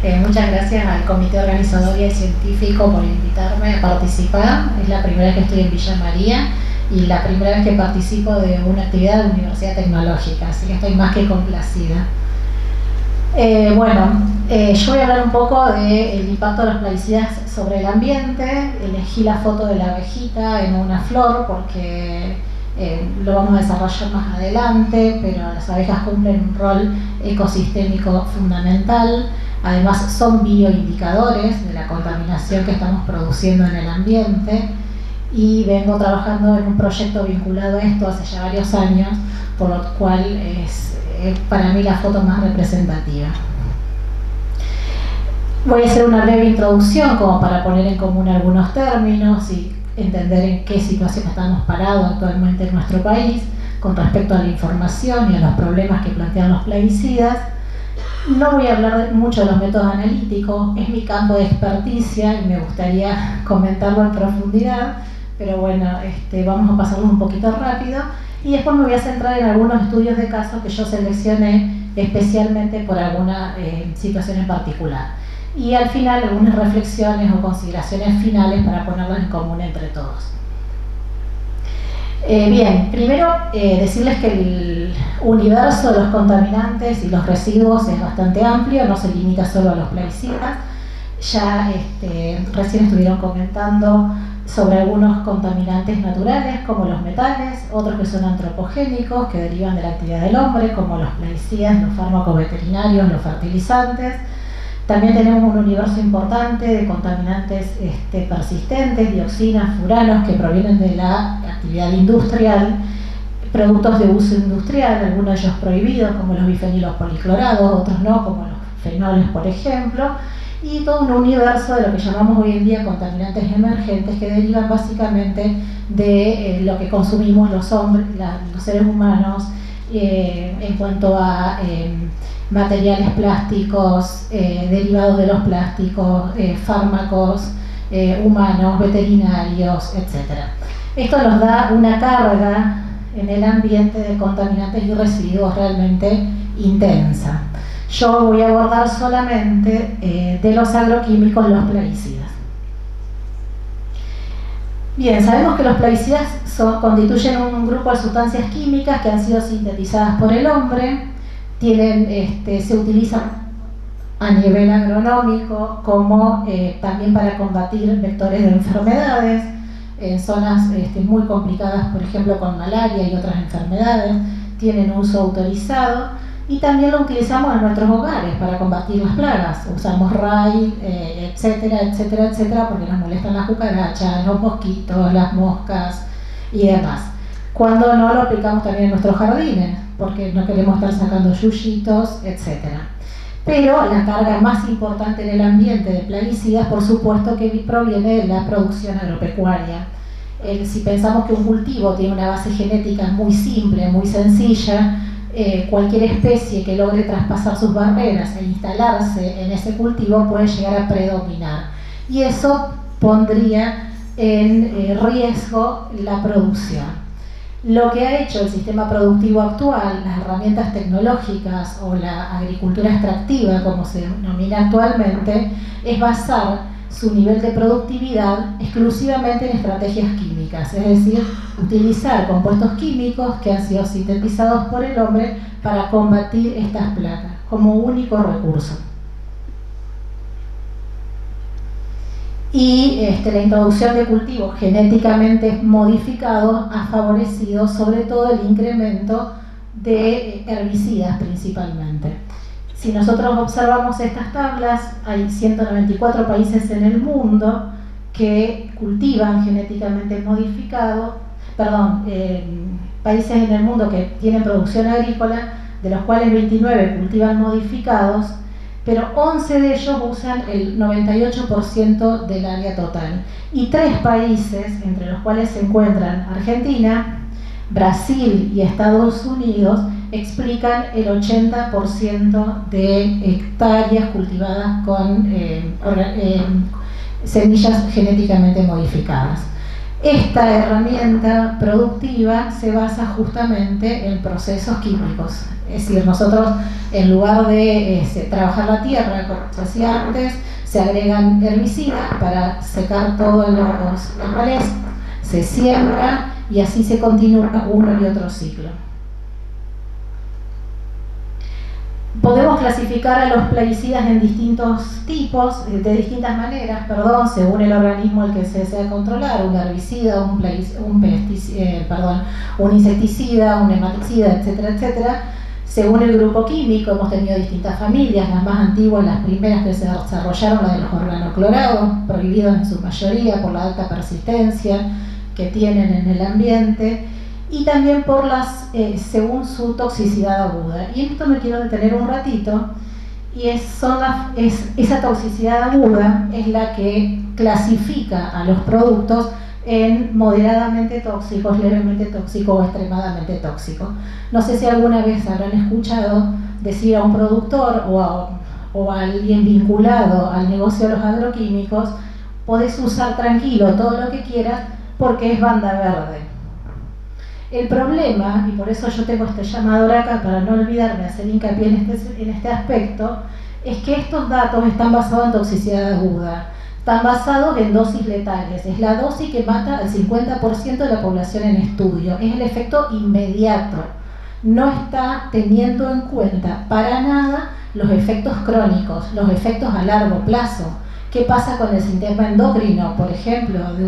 Muchas gracias al comité organizador y al científico por invitarme a participar. Es la primera vez que estoy en Villa María y la primera vez que participo de una actividad de Universidad Tecnológica, así que estoy más que complacida. Yo voy a hablar un poco del impacto de los plaguicidas sobre el ambiente. Elegí la foto de la abejita en una flor porque lo vamos a desarrollar más adelante, pero las abejas cumplen un rol ecosistémico fundamental. Además son bioindicadores de la contaminación que estamos produciendo en el ambiente, y vengo trabajando en un proyecto vinculado a esto hace ya varios años, por lo cual es para mí la foto más representativa. Voy a hacer una breve introducción como para poner en común algunos términos y entender en qué situación estamos parados actualmente en nuestro país con respecto a la información y a los problemas que plantean los plaguicidas. No voy a hablar mucho de los métodos analíticos, es mi campo de experticia y me gustaría comentarlo en profundidad, pero bueno, vamos a pasarlo un poquito rápido y después me voy a centrar en algunos estudios de casos que yo seleccioné especialmente por alguna situación en particular. Y al final algunas reflexiones o consideraciones finales para ponerlas en común entre todos. Primero decirles que el universo de los contaminantes y los residuos es bastante amplio, no se limita solo a los plaguicidas. Ya recién estuvieron comentando sobre algunos contaminantes naturales como los metales, otros que son antropogénicos, que derivan de la actividad del hombre, como los plaguicidas, los fármacos veterinarios, los fertilizantes. También tenemos un universo importante de contaminantes persistentes, dioxinas, furanos, que provienen de la actividad industrial, productos de uso industrial, algunos de ellos prohibidos, como los bifenilos policlorados, otros no, como los fenoles, por ejemplo, y todo un universo de lo que llamamos hoy en día contaminantes emergentes, que derivan básicamente de lo que consumimos los hombres, los seres humanos, en cuanto a materiales plásticos, derivados de los plásticos, fármacos humanos, veterinarios, etc. Esto nos da una carga en el ambiente de contaminantes y residuos realmente intensa. Yo voy a abordar solamente de los agroquímicos los plaguicidas. Bien, sabemos que los plaguicidas constituyen un grupo de sustancias químicas que han sido sintetizadas por el hombre. Se utilizan a nivel agronómico como también para combatir vectores de enfermedades en zonas muy complicadas, por ejemplo con malaria y otras enfermedades. Tienen uso autorizado y también lo utilizamos en nuestros hogares para combatir las plagas. Usamos RAI, etcétera, etcétera, etcétera, porque nos molestan las cucarachas, los mosquitos, las moscas y demás. Cuando no, lo aplicamos también en nuestros jardines, porque no queremos estar sacando yuyitos, etc. Pero la carga más importante en el ambiente de plaguicidas, por supuesto, que proviene de la producción agropecuaria. Si pensamos que un cultivo tiene una base genética muy simple, muy sencilla, cualquier especie que logre traspasar sus barreras e instalarse en ese cultivo puede llegar a predominar. Y eso pondría en riesgo la producción. Lo que ha hecho el sistema productivo actual, las herramientas tecnológicas o la agricultura extractiva, como se denomina actualmente, es basar su nivel de productividad exclusivamente en estrategias químicas, es decir, utilizar compuestos químicos que han sido sintetizados por el hombre para combatir estas plagas como único recurso. Y la introducción de cultivos genéticamente modificados ha favorecido sobre todo el incremento de herbicidas principalmente. Si nosotros observamos estas tablas, hay 194 países en el mundo que cultivan genéticamente modificado, países en el mundo que tienen producción agrícola, de los cuales 29 cultivan modificados, pero 11 de ellos usan el 98% del área total. Y 3 países, entre los cuales se encuentran Argentina, Brasil y Estados Unidos, explican el 80% de hectáreas cultivadas con semillas genéticamente modificadas. Esta herramienta productiva se basa justamente en procesos químicos. Es decir, nosotros en lugar de trabajar la tierra, como se hacía antes, se agregan herbicidas para secar todos los malezas, se siembra y así se continúa uno y otro ciclo. Podemos clasificar a los plaguicidas en distintos tipos, de distintas maneras, según el organismo al que se desea controlar, un herbicida, un insecticida, un nematicida, etcétera, etcétera. Según el grupo químico, hemos tenido distintas familias, las más antiguas, las primeras que se desarrollaron, las de los organoclorados, prohibidos en su mayoría por la alta persistencia que tienen en el ambiente, y también por según su toxicidad aguda. Y en esto me quiero detener un ratito, y esa toxicidad aguda es la que clasifica a los productos en moderadamente tóxicos, levemente tóxicos o extremadamente tóxicos. No sé si alguna vez habrán escuchado decir a un productor o a alguien vinculado al negocio de los agroquímicos: podés usar tranquilo todo lo que quieras porque es banda verde. El problema, y por eso yo tengo este llamador acá para no olvidarme de hacer hincapié en este aspecto, es que estos datos están basados en toxicidad aguda, están basados en dosis letales. Es la dosis que mata al 50% de la población en estudio, es el efecto inmediato. No está teniendo en cuenta para nada los efectos crónicos, los efectos a largo plazo. ¿Qué pasa con el sistema endocrino, por ejemplo, de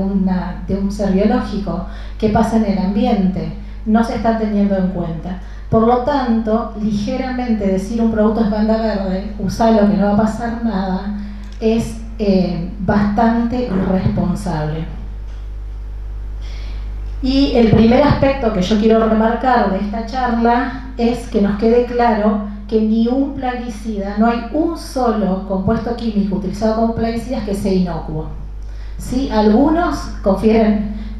un ser biológico? ¿Qué pasa en el ambiente? No se está teniendo en cuenta. Por lo tanto, ligeramente decir un producto es banda verde, usarlo que no va a pasar nada, es bastante irresponsable. Y el primer aspecto que yo quiero remarcar de esta charla es que nos quede claro que ni un plaguicida, no hay un solo compuesto químico utilizado como plaguicidas que sea inocuo. ¿Sí? Algunos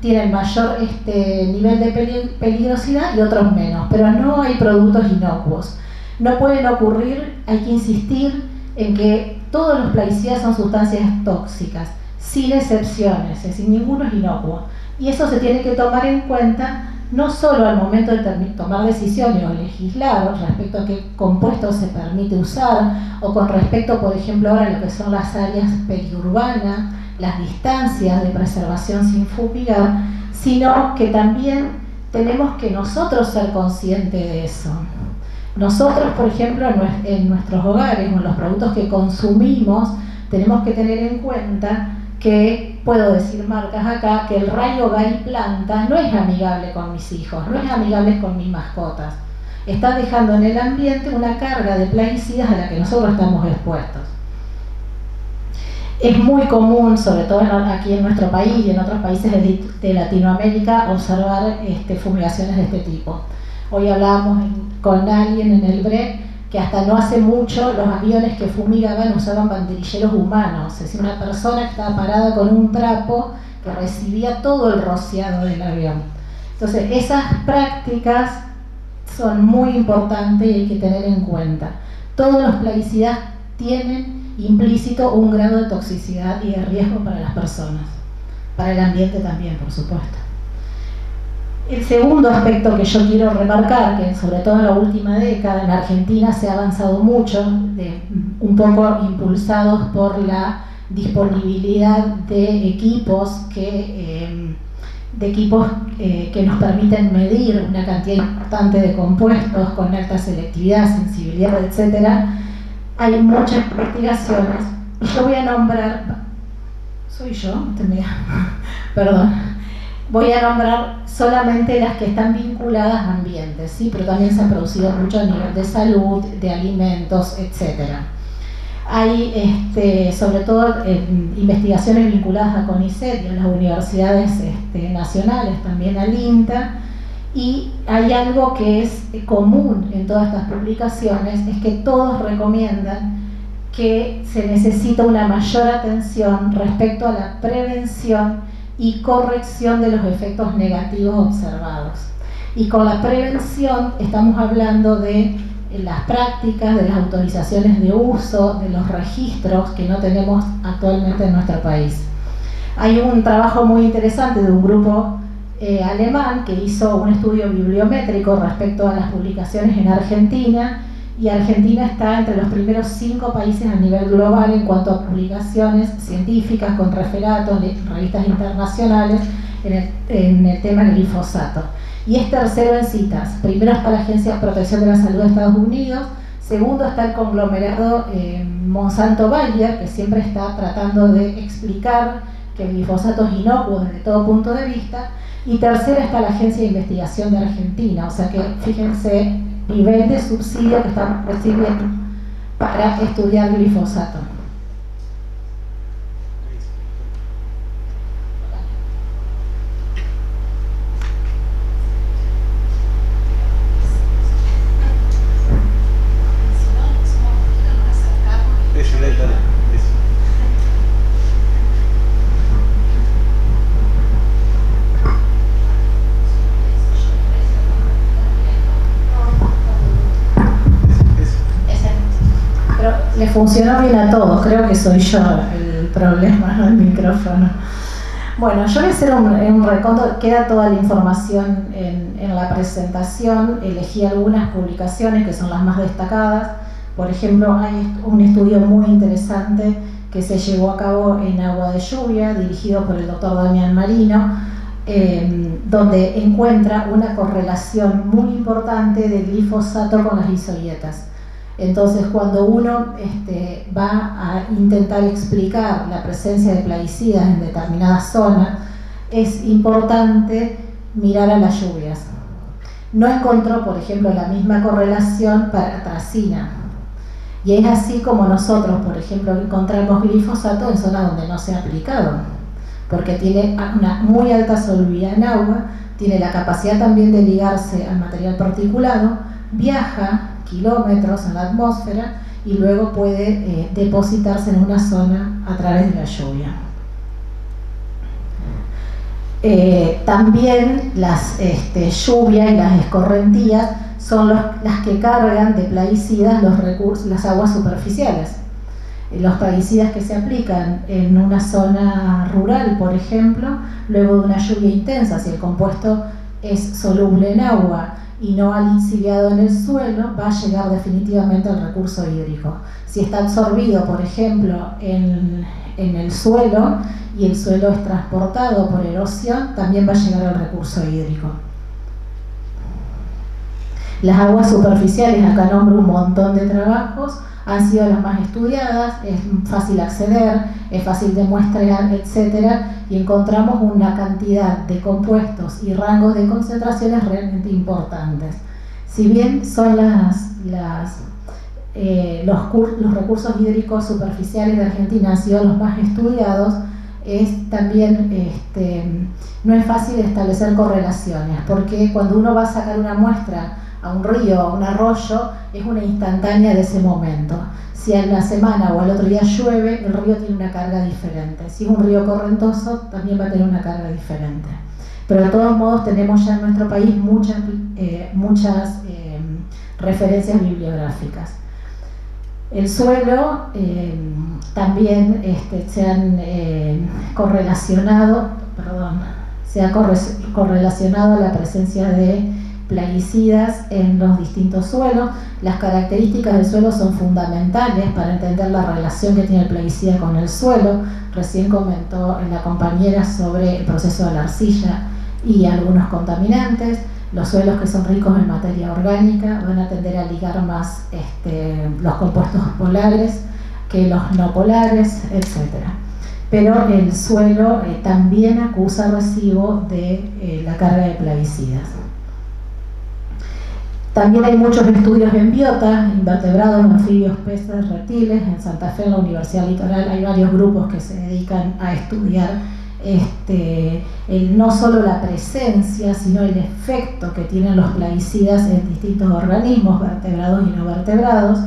tienen mayor nivel de peligrosidad y otros menos, pero no hay productos inocuos. No pueden ocurrir, hay que insistir en que todos los plaguicidas son sustancias tóxicas, sin excepciones, es decir, ninguno es inocuo. Y eso se tiene que tomar en cuenta no solo al momento de tomar decisiones o legislar respecto a qué compuestos se permite usar, o con respecto, por ejemplo, ahora a lo que son las áreas periurbanas, las distancias de preservación sin fumigar, sino que también tenemos que nosotros ser conscientes de eso. Nosotros, por ejemplo, en nuestros hogares, con los productos que consumimos, tenemos que tener en cuenta que, puedo decir marcas acá, que el rayo Gai Planta no es amigable con mis hijos, no es amigable con mis mascotas. Está dejando en el ambiente una carga de plaguicidas a la que nosotros estamos expuestos. Es muy común, sobre todo aquí en nuestro país y en otros países de Latinoamérica, observar fumigaciones de este tipo. Hoy hablábamos con alguien en el break que hasta no hace mucho los aviones que fumigaban usaban banderilleros humanos, es decir, una persona que estaba parada con un trapo que recibía todo el rociado del avión. Entonces, esas prácticas son muy importantes y hay que tener en cuenta. Todos los plaguicidas tienen implícito un grado de toxicidad y de riesgo para las personas, para el ambiente también, por supuesto. El segundo aspecto que yo quiero remarcar, que sobre todo en la última década en Argentina se ha avanzado mucho, un poco impulsados por la disponibilidad de equipos que nos permiten medir una cantidad importante de compuestos con alta selectividad, sensibilidad, etc. Hay muchas investigaciones y yo voy a nombrar, voy a nombrar solamente las que están vinculadas a ambientes, ¿sí? Pero también se han producido mucho a nivel de salud, de alimentos, etc. Hay sobre todo investigaciones vinculadas a CONICET y a las universidades nacionales, también al INTA, y hay algo que es común en todas estas publicaciones, es que todos recomiendan que se necesita una mayor atención respecto a la prevención y corrección de los efectos negativos observados. Y con la prevención estamos hablando de las prácticas, de las autorizaciones de uso, de los registros que no tenemos actualmente en nuestro país. Hay un trabajo muy interesante de un grupo alemán que hizo un estudio bibliométrico respecto a las publicaciones en Argentina, y Argentina está entre los primeros 5 países a nivel global en cuanto a publicaciones científicas con referato en revistas internacionales en el tema del glifosato. Y es tercero en citas. Primero está la Agencia de Protección de la Salud de Estados Unidos, segundo está el conglomerado Monsanto-Bayer, que siempre está tratando de explicar que el glifosato es inocuo desde todo punto de vista, y tercera está la Agencia de Investigación de Argentina. O sea que fíjense nivel de subsidio que están recibiendo para estudiar glifosato. Le funcionó bien a todos, creo que soy yo el problema, no el micrófono. Bueno, yo voy a hacer un recuento, queda toda la información en la presentación, elegí algunas publicaciones que son las más destacadas. Por ejemplo, hay un estudio muy interesante que se llevó a cabo en Agua de Lluvia, dirigido por el doctor Damián Marino, donde encuentra una correlación muy importante del glifosato con las isoietas. Entonces, cuando uno va a intentar explicar la presencia de plaguicidas en determinadas zonas, es importante mirar a las lluvias. No encontró, por ejemplo, la misma correlación para atracina. Y es así como nosotros, por ejemplo, encontramos glifosato en zonas donde no se ha aplicado, porque tiene una muy alta solubilidad en agua, tiene la capacidad también de ligarse al material particulado, viaja kilómetros en la atmósfera y luego puede depositarse en una zona a través de la lluvia. También las lluvias y las escorrentías son las que cargan de plaguicidas las aguas superficiales. Los plaguicidas que se aplican en una zona rural, por ejemplo, luego de una lluvia intensa, si el compuesto es soluble en agua y no ha lixiviado en el suelo, va a llegar definitivamente al recurso hídrico. Si está absorbido, por ejemplo, en el suelo y el suelo es transportado por erosión, también va a llegar al recurso hídrico. Las aguas superficiales, acá nombro un montón de trabajos, han sido las más estudiadas, es fácil acceder, es fácil de muestrear, etc. Y encontramos una cantidad de compuestos y rangos de concentraciones realmente importantes. Si bien son los recursos hídricos superficiales de Argentina han sido los más estudiados, también no es fácil establecer correlaciones, porque cuando uno va a sacar una muestra a un río, a un arroyo, es una instantánea de ese momento. Si en la semana o al otro día llueve, el río tiene una carga diferente. Si es un río correntoso, también va a tener una carga diferente. Pero de todos modos tenemos ya en nuestro país muchas referencias bibliográficas. El suelo también se ha correlacionado a la presencia de plaguicidas en los distintos suelos. Las características del suelo son fundamentales para entender la relación que tiene el plaguicida con el suelo. Recién comentó la compañera sobre el proceso de la arcilla y algunos contaminantes. Los suelos que son ricos en materia orgánica van a tender a ligar más los compuestos polares que los no polares, etc. Pero el suelo también acusa recibo de la carga de plaguicidas. También hay muchos estudios en biota, invertebrados, anfibios, peces, reptiles. En Santa Fe, en la Universidad Litoral, hay varios grupos que se dedican a estudiar no solo la presencia, sino el efecto que tienen los plaguicidas en distintos organismos, vertebrados y no vertebrados,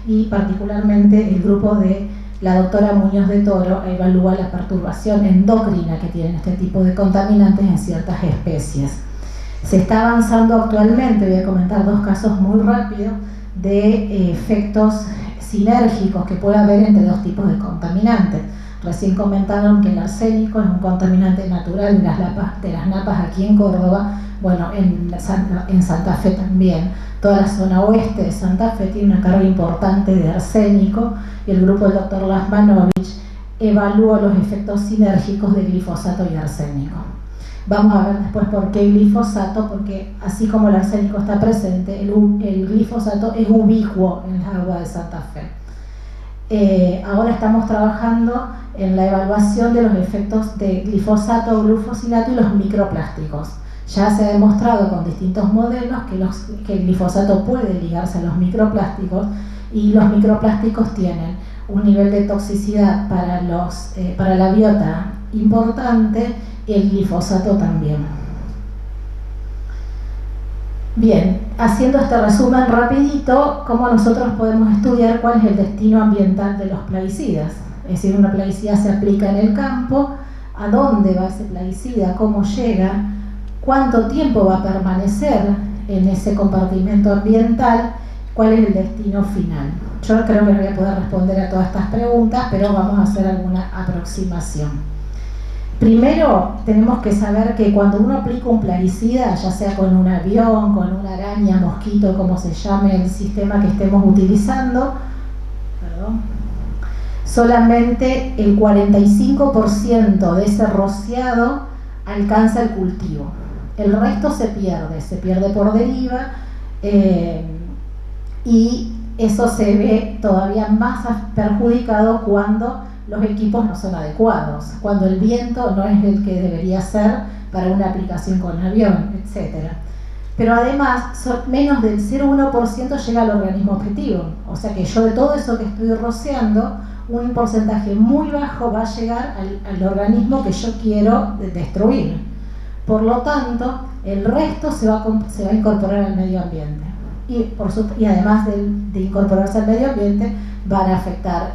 y particularmente el grupo de la doctora Muñoz de Toro evalúa la perturbación endocrina que tienen este tipo de contaminantes en ciertas especies. Se está avanzando actualmente, voy a comentar 2 casos muy rápido, de efectos sinérgicos que puede haber entre 2 tipos de contaminantes. Recién comentaron que el arsénico es un contaminante natural de las napas aquí en Córdoba, bueno, en Santa Fe también. Toda la zona oeste de Santa Fe tiene una carga importante de arsénico y el grupo del doctor Lasmanovich evaluó los efectos sinérgicos de glifosato y arsénico. Vamos a ver después por qué glifosato, porque así como el arsénico está presente, el glifosato es ubicuo en el agua de Santa Fe. Ahora estamos trabajando en la evaluación de los efectos de glifosato, glufosilato y los microplásticos. Ya se ha demostrado con distintos modelos que el glifosato puede ligarse a los microplásticos y los microplásticos tienen un nivel de toxicidad para la biota importante, y el glifosato también. Bien, haciendo este resumen rapidito, ¿cómo nosotros podemos estudiar cuál es el destino ambiental de los plaguicidas? Es decir, una plaguicida se aplica en el campo, ¿a dónde va ese plaguicida? ¿Cómo llega? ¿Cuánto tiempo va a permanecer en ese compartimento ambiental? ¿Cuál es el destino final? Yo creo que no voy a poder responder a todas estas preguntas, pero vamos a hacer alguna aproximación. Primero, tenemos que saber que cuando uno aplica un plaguicida, ya sea con un avión, con una araña, mosquito, como se llame el sistema que estemos utilizando, solamente el 45% de ese rociado alcanza el cultivo. El resto se pierde por deriva, y eso se ve todavía más perjudicado cuando los equipos no son adecuados, cuando el viento no es el que debería ser para una aplicación con avión, etc. Pero además, menos del 0,1% llega al organismo objetivo. O sea que yo de todo eso que estoy rociando, un porcentaje muy bajo va a llegar al organismo que yo quiero destruir. Por lo tanto, el resto se va a incorporar al medio ambiente. Y además de incorporarse al medio ambiente, van a afectar,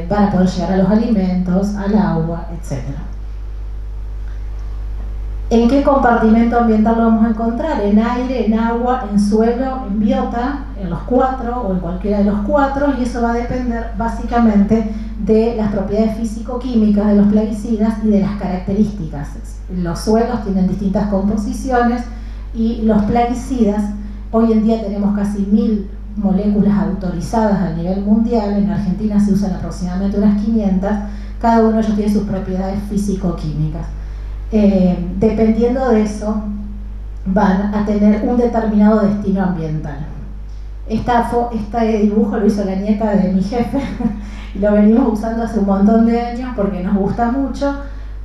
van a poder llegar a los alimentos, al agua, etc. ¿En qué compartimento ambiental lo vamos a encontrar? En aire, en agua, en suelo, en biota, en los cuatro o en cualquiera de los cuatro, y eso va a depender básicamente de las propiedades físico-químicas de los plaguicidas y de las características. Los suelos tienen distintas composiciones y los plaguicidas, hoy en día tenemos casi 1000 moléculas autorizadas a nivel mundial. En Argentina se usan aproximadamente unas 500, cada uno de ellos tiene sus propiedades físico-químicas. Dependiendo de eso, van a tener un determinado destino ambiental. Este dibujo lo hizo la nieta de mi jefe, y lo venimos usando hace un montón de años porque nos gusta mucho,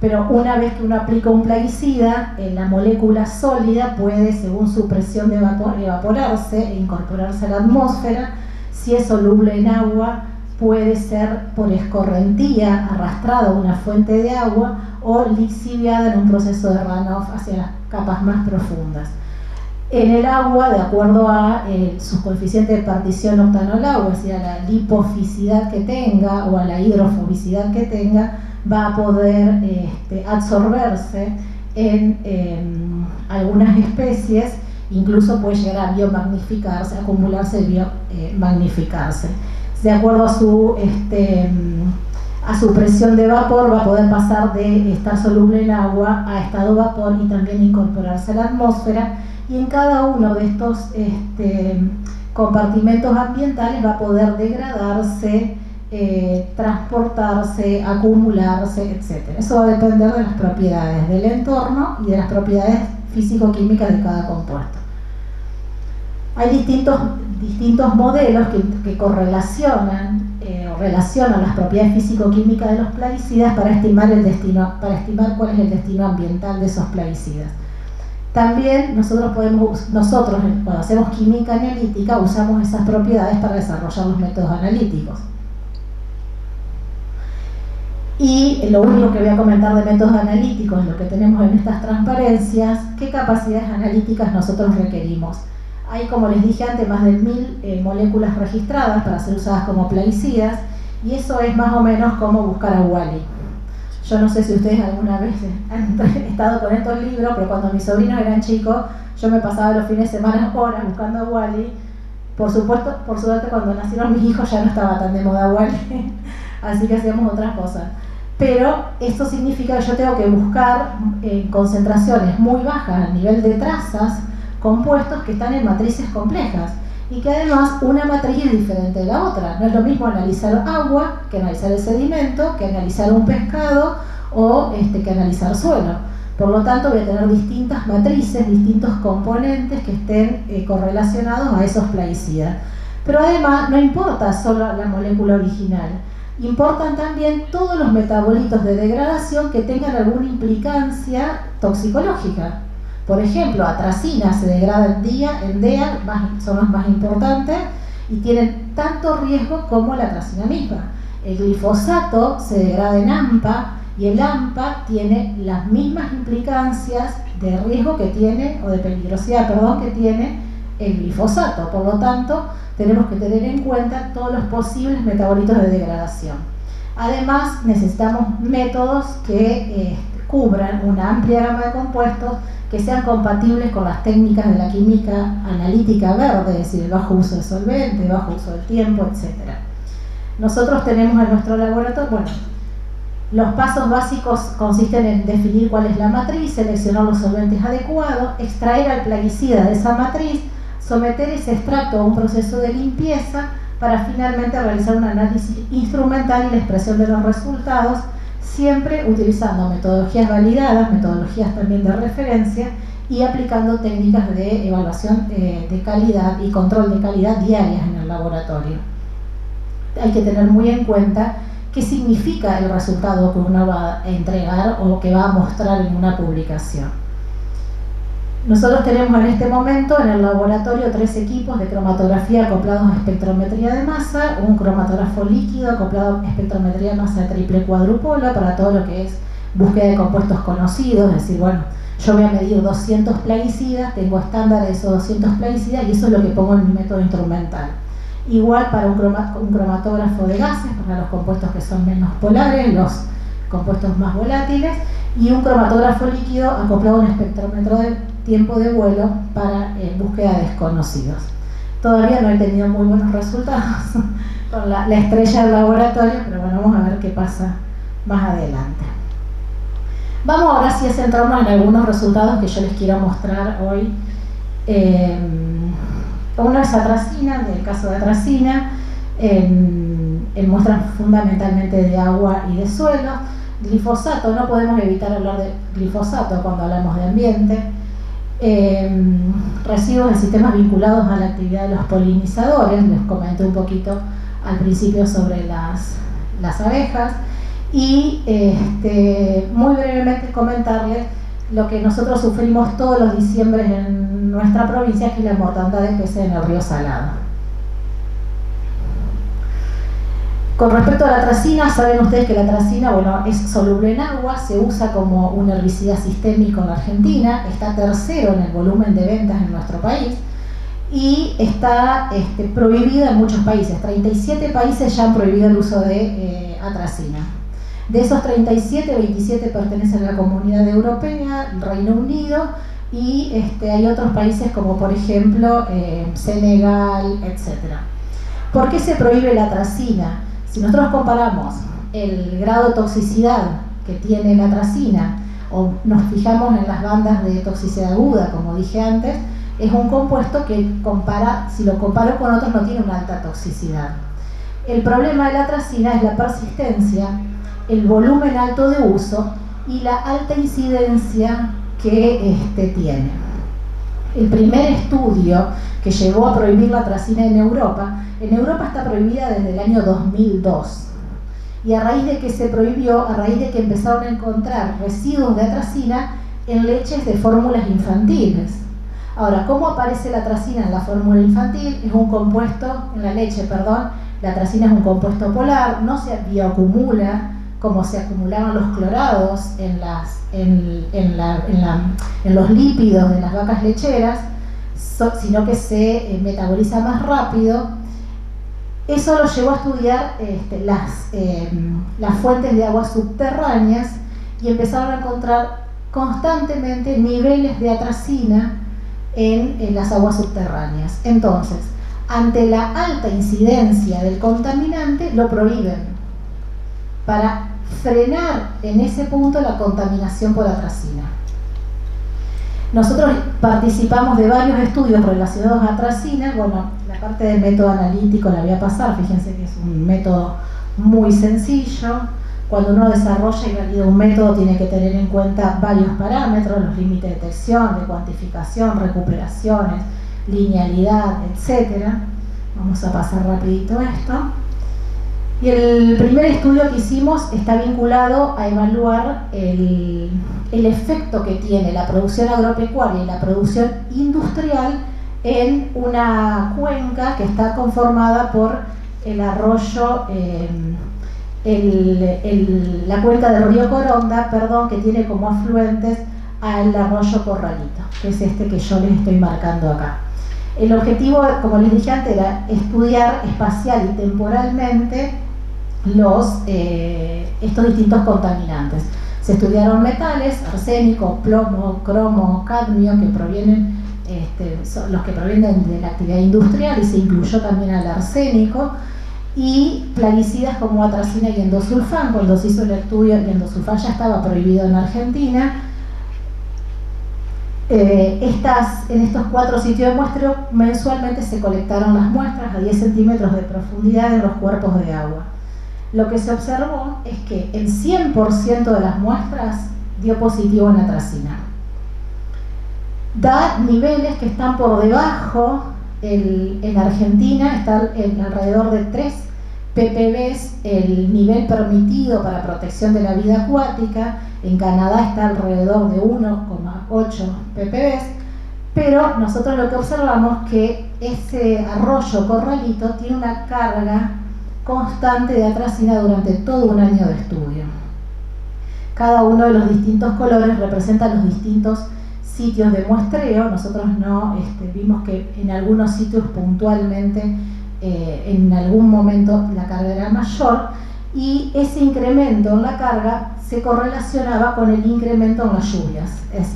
pero una vez que uno aplica un plaguicida, la molécula sólida puede, según su presión de vapor, evaporarse e incorporarse a la atmósfera. Si es soluble en agua, puede ser por escorrentía, arrastrado a una fuente de agua, o lixiviada en un proceso de runoff hacia las capas más profundas. En el agua, de acuerdo a su coeficiente de partición octanol-agua, es decir, a la lipoficidad que tenga o a la hidrofobicidad que tenga, va a poder absorberse en algunas especies, incluso puede llegar a biomagnificarse, acumularse y biomagnificarse. De acuerdo a su presión de vapor, va a poder pasar de estar soluble en agua a estado vapor y también incorporarse a la atmósfera, y en cada uno de estos compartimentos ambientales va a poder degradarse, transportarse, acumularse, etc. Eso va a depender de las propiedades del entorno y de las propiedades físico-químicas de cada compuesto. Hay distintos modelos que correlacionan o relacionan las propiedades físico-químicas de los plaguicidas para estimar cuál es el destino ambiental de esos plaguicidas. También nosotros cuando hacemos química analítica, usamos esas propiedades para desarrollar los métodos analíticos. Y lo único que voy a comentar de métodos analíticos, lo que tenemos en estas transparencias, qué capacidades analíticas nosotros requerimos. Hay, como les dije antes, más de 1000 moléculas registradas para ser usadas como plaguicidas, y eso es más o menos como buscar a Wally. Yo no sé si ustedes alguna vez han estado con estos libros, pero cuando mis sobrinos eran chicos, yo me pasaba los fines de semana horas buscando a Wally. Por suerte, cuando nacieron mis hijos ya no estaba tan de moda Wally, así que hacíamos otras cosas. pero esto significa que yo tengo que buscar concentraciones muy bajas a nivel de trazas, compuestos que están en matrices complejas y que además una matriz es diferente de la otra. No es lo mismo analizar agua que analizar el sedimento, que analizar un pescado o que analizar suelo. Por lo tanto, voy a tener distintas matrices, distintos componentes que estén correlacionados a esos plaguicidas. Pero además, no importa solo la molécula original, importan también todos los metabolitos de degradación que tengan alguna implicancia toxicológica. Por ejemplo, atracina se degrada en DEA, son los más importantes, y tienen tanto riesgo como la atracina misma. El glifosato se degrada en AMPA, y el AMPA tiene las mismas implicancias de riesgo que tiene, o de peligrosidad, perdón, que tiene el glifosato. Por lo tanto, tenemos que tener en cuenta todos los posibles metabolitos de degradación. Además, necesitamos métodos que cubran una amplia gama de compuestos que sean compatibles con las técnicas de la química analítica verde, es decir, el bajo uso de solvente, el bajo uso del tiempo, etc. Nosotros tenemos en nuestro laboratorio, los pasos básicos consisten en definir cuál es la matriz, seleccionar los solventes adecuados, extraer al plaguicida de esa matriz, someter ese extracto a un proceso de limpieza para finalmente realizar un análisis instrumental y la expresión de los resultados, siempre utilizando metodologías validadas, metodologías también de referencia y aplicando técnicas de evaluación de calidad y control de calidad diarias en el laboratorio. Hay que tener muy en cuenta qué significa el resultado que uno va a entregar o que va a mostrar en una publicación. Nosotros tenemos en este momento en el laboratorio 3 equipos de cromatografía acoplados a espectrometría de masa, un cromatógrafo líquido acoplado a espectrometría de masa de triple cuadrupolo para todo lo que es búsqueda de compuestos conocidos, es decir, bueno, yo voy a medir 200 plaguicidas, tengo estándares de esos 200 plaguicidas y eso es lo que pongo en mi método instrumental. Igual para un cromatógrafo de gases, para los compuestos que son menos polares, los compuestos más volátiles, y un cromatógrafo líquido acoplado a un espectrómetro de tiempo de vuelo para búsqueda de desconocidos. Todavía no he tenido muy buenos resultados con la estrella del laboratorio, pero bueno, vamos a ver qué pasa más adelante. Vamos ahora sí a centrarnos en algunos resultados que yo les quiero mostrar hoy. Uno es atracina, en el caso de atracina, muestran fundamentalmente de agua y de suelo. Glifosato, no podemos evitar hablar de glifosato cuando hablamos de ambiente. Residuos en sistemas vinculados a la actividad de los polinizadores, les comenté un poquito al principio sobre las abejas. Y muy brevemente comentarles lo que nosotros sufrimos todos los diciembres en nuestra provincia, que es la mortandad de peces en el río Salado. Con respecto a la atracina, saben ustedes que la atracina, bueno, es soluble en agua, se usa como un herbicida sistémico en Argentina, está tercero en el volumen de ventas en nuestro país y está prohibida en muchos países. 37 países ya han prohibido el uso de atracina. De esos 37, 27 pertenecen a la Comunidad Europea, el Reino Unido, y hay otros países como por ejemplo Senegal, etc. ¿Por qué se prohíbe la atracina? Si nosotros comparamos el grado de toxicidad que tiene la atracina o nos fijamos en las bandas de toxicidad aguda, como dije antes, es un compuesto que si lo comparo con otros no tiene una alta toxicidad. El problema de la atracina es la persistencia, el volumen alto de uso y la alta incidencia que tiene. El primer estudio que llegó a prohibir la atracina en Europa está prohibida desde el año 2002. Y a raíz de que se prohibió, a raíz de que empezaron a encontrar residuos de atracina en leches de fórmulas infantiles. Ahora, ¿cómo aparece la atracina en la fórmula infantil? Es un compuesto, en la leche, perdón, la atracina es un compuesto polar, no se bioacumula como se acumulaban los clorados en los lípidos de las vacas lecheras, sino que se metaboliza más rápido. Eso lo llevó a estudiar las fuentes de aguas subterráneas y empezaron a encontrar constantemente niveles de atracina en las aguas subterráneas. Entonces, ante la alta incidencia del contaminante, lo prohíben para frenar en ese punto la contaminación por atracina. Nosotros participamos de varios estudios relacionados a atracina. Bueno, la parte del método analítico la voy a pasar, fíjense que es un método muy sencillo. Cuando uno desarrolla y valida un método tiene que tener en cuenta varios parámetros, los límites de detección, de cuantificación, recuperaciones, linealidad, etc. Vamos a pasar rapidito esto. Y el primer estudio que hicimos está vinculado a evaluar el efecto que tiene la producción agropecuaria y la producción industrial en una cuenca que está conformada por el arroyo, la cuenca del río Coronda, que tiene como afluentes al arroyo Corralito, que es este que yo les estoy marcando acá. El objetivo, como les dije antes, era estudiar espacial y temporalmente estos distintos contaminantes. Se estudiaron metales, arsénico, plomo, cromo, cadmio, que provienen, son los que provienen de la actividad industrial, y se incluyó también al arsénico, y plaguicidas como atracina y endosulfán. Cuando se hizo el estudio, el endosulfán ya estaba prohibido en Argentina. En estos 4 sitios de muestreo mensualmente se colectaron las muestras a 10 centímetros de profundidad en los cuerpos de agua. Lo que se observó es que el 100% de las muestras dio positivo en atracina. Da niveles que están por debajo. En Argentina está en alrededor de 3 ppb el nivel permitido para protección de la vida acuática. En Canadá está alrededor de 1,8 ppb, pero nosotros lo que observamos es que ese arroyo Corralito tiene una carga constante de atracina durante todo un año de estudio. Cada uno de los distintos colores representa los distintos sitios de muestreo. Nosotros vimos que en algunos sitios puntualmente, en algún momento la carga era mayor, y ese incremento en la carga se correlacionaba con el incremento en las lluvias.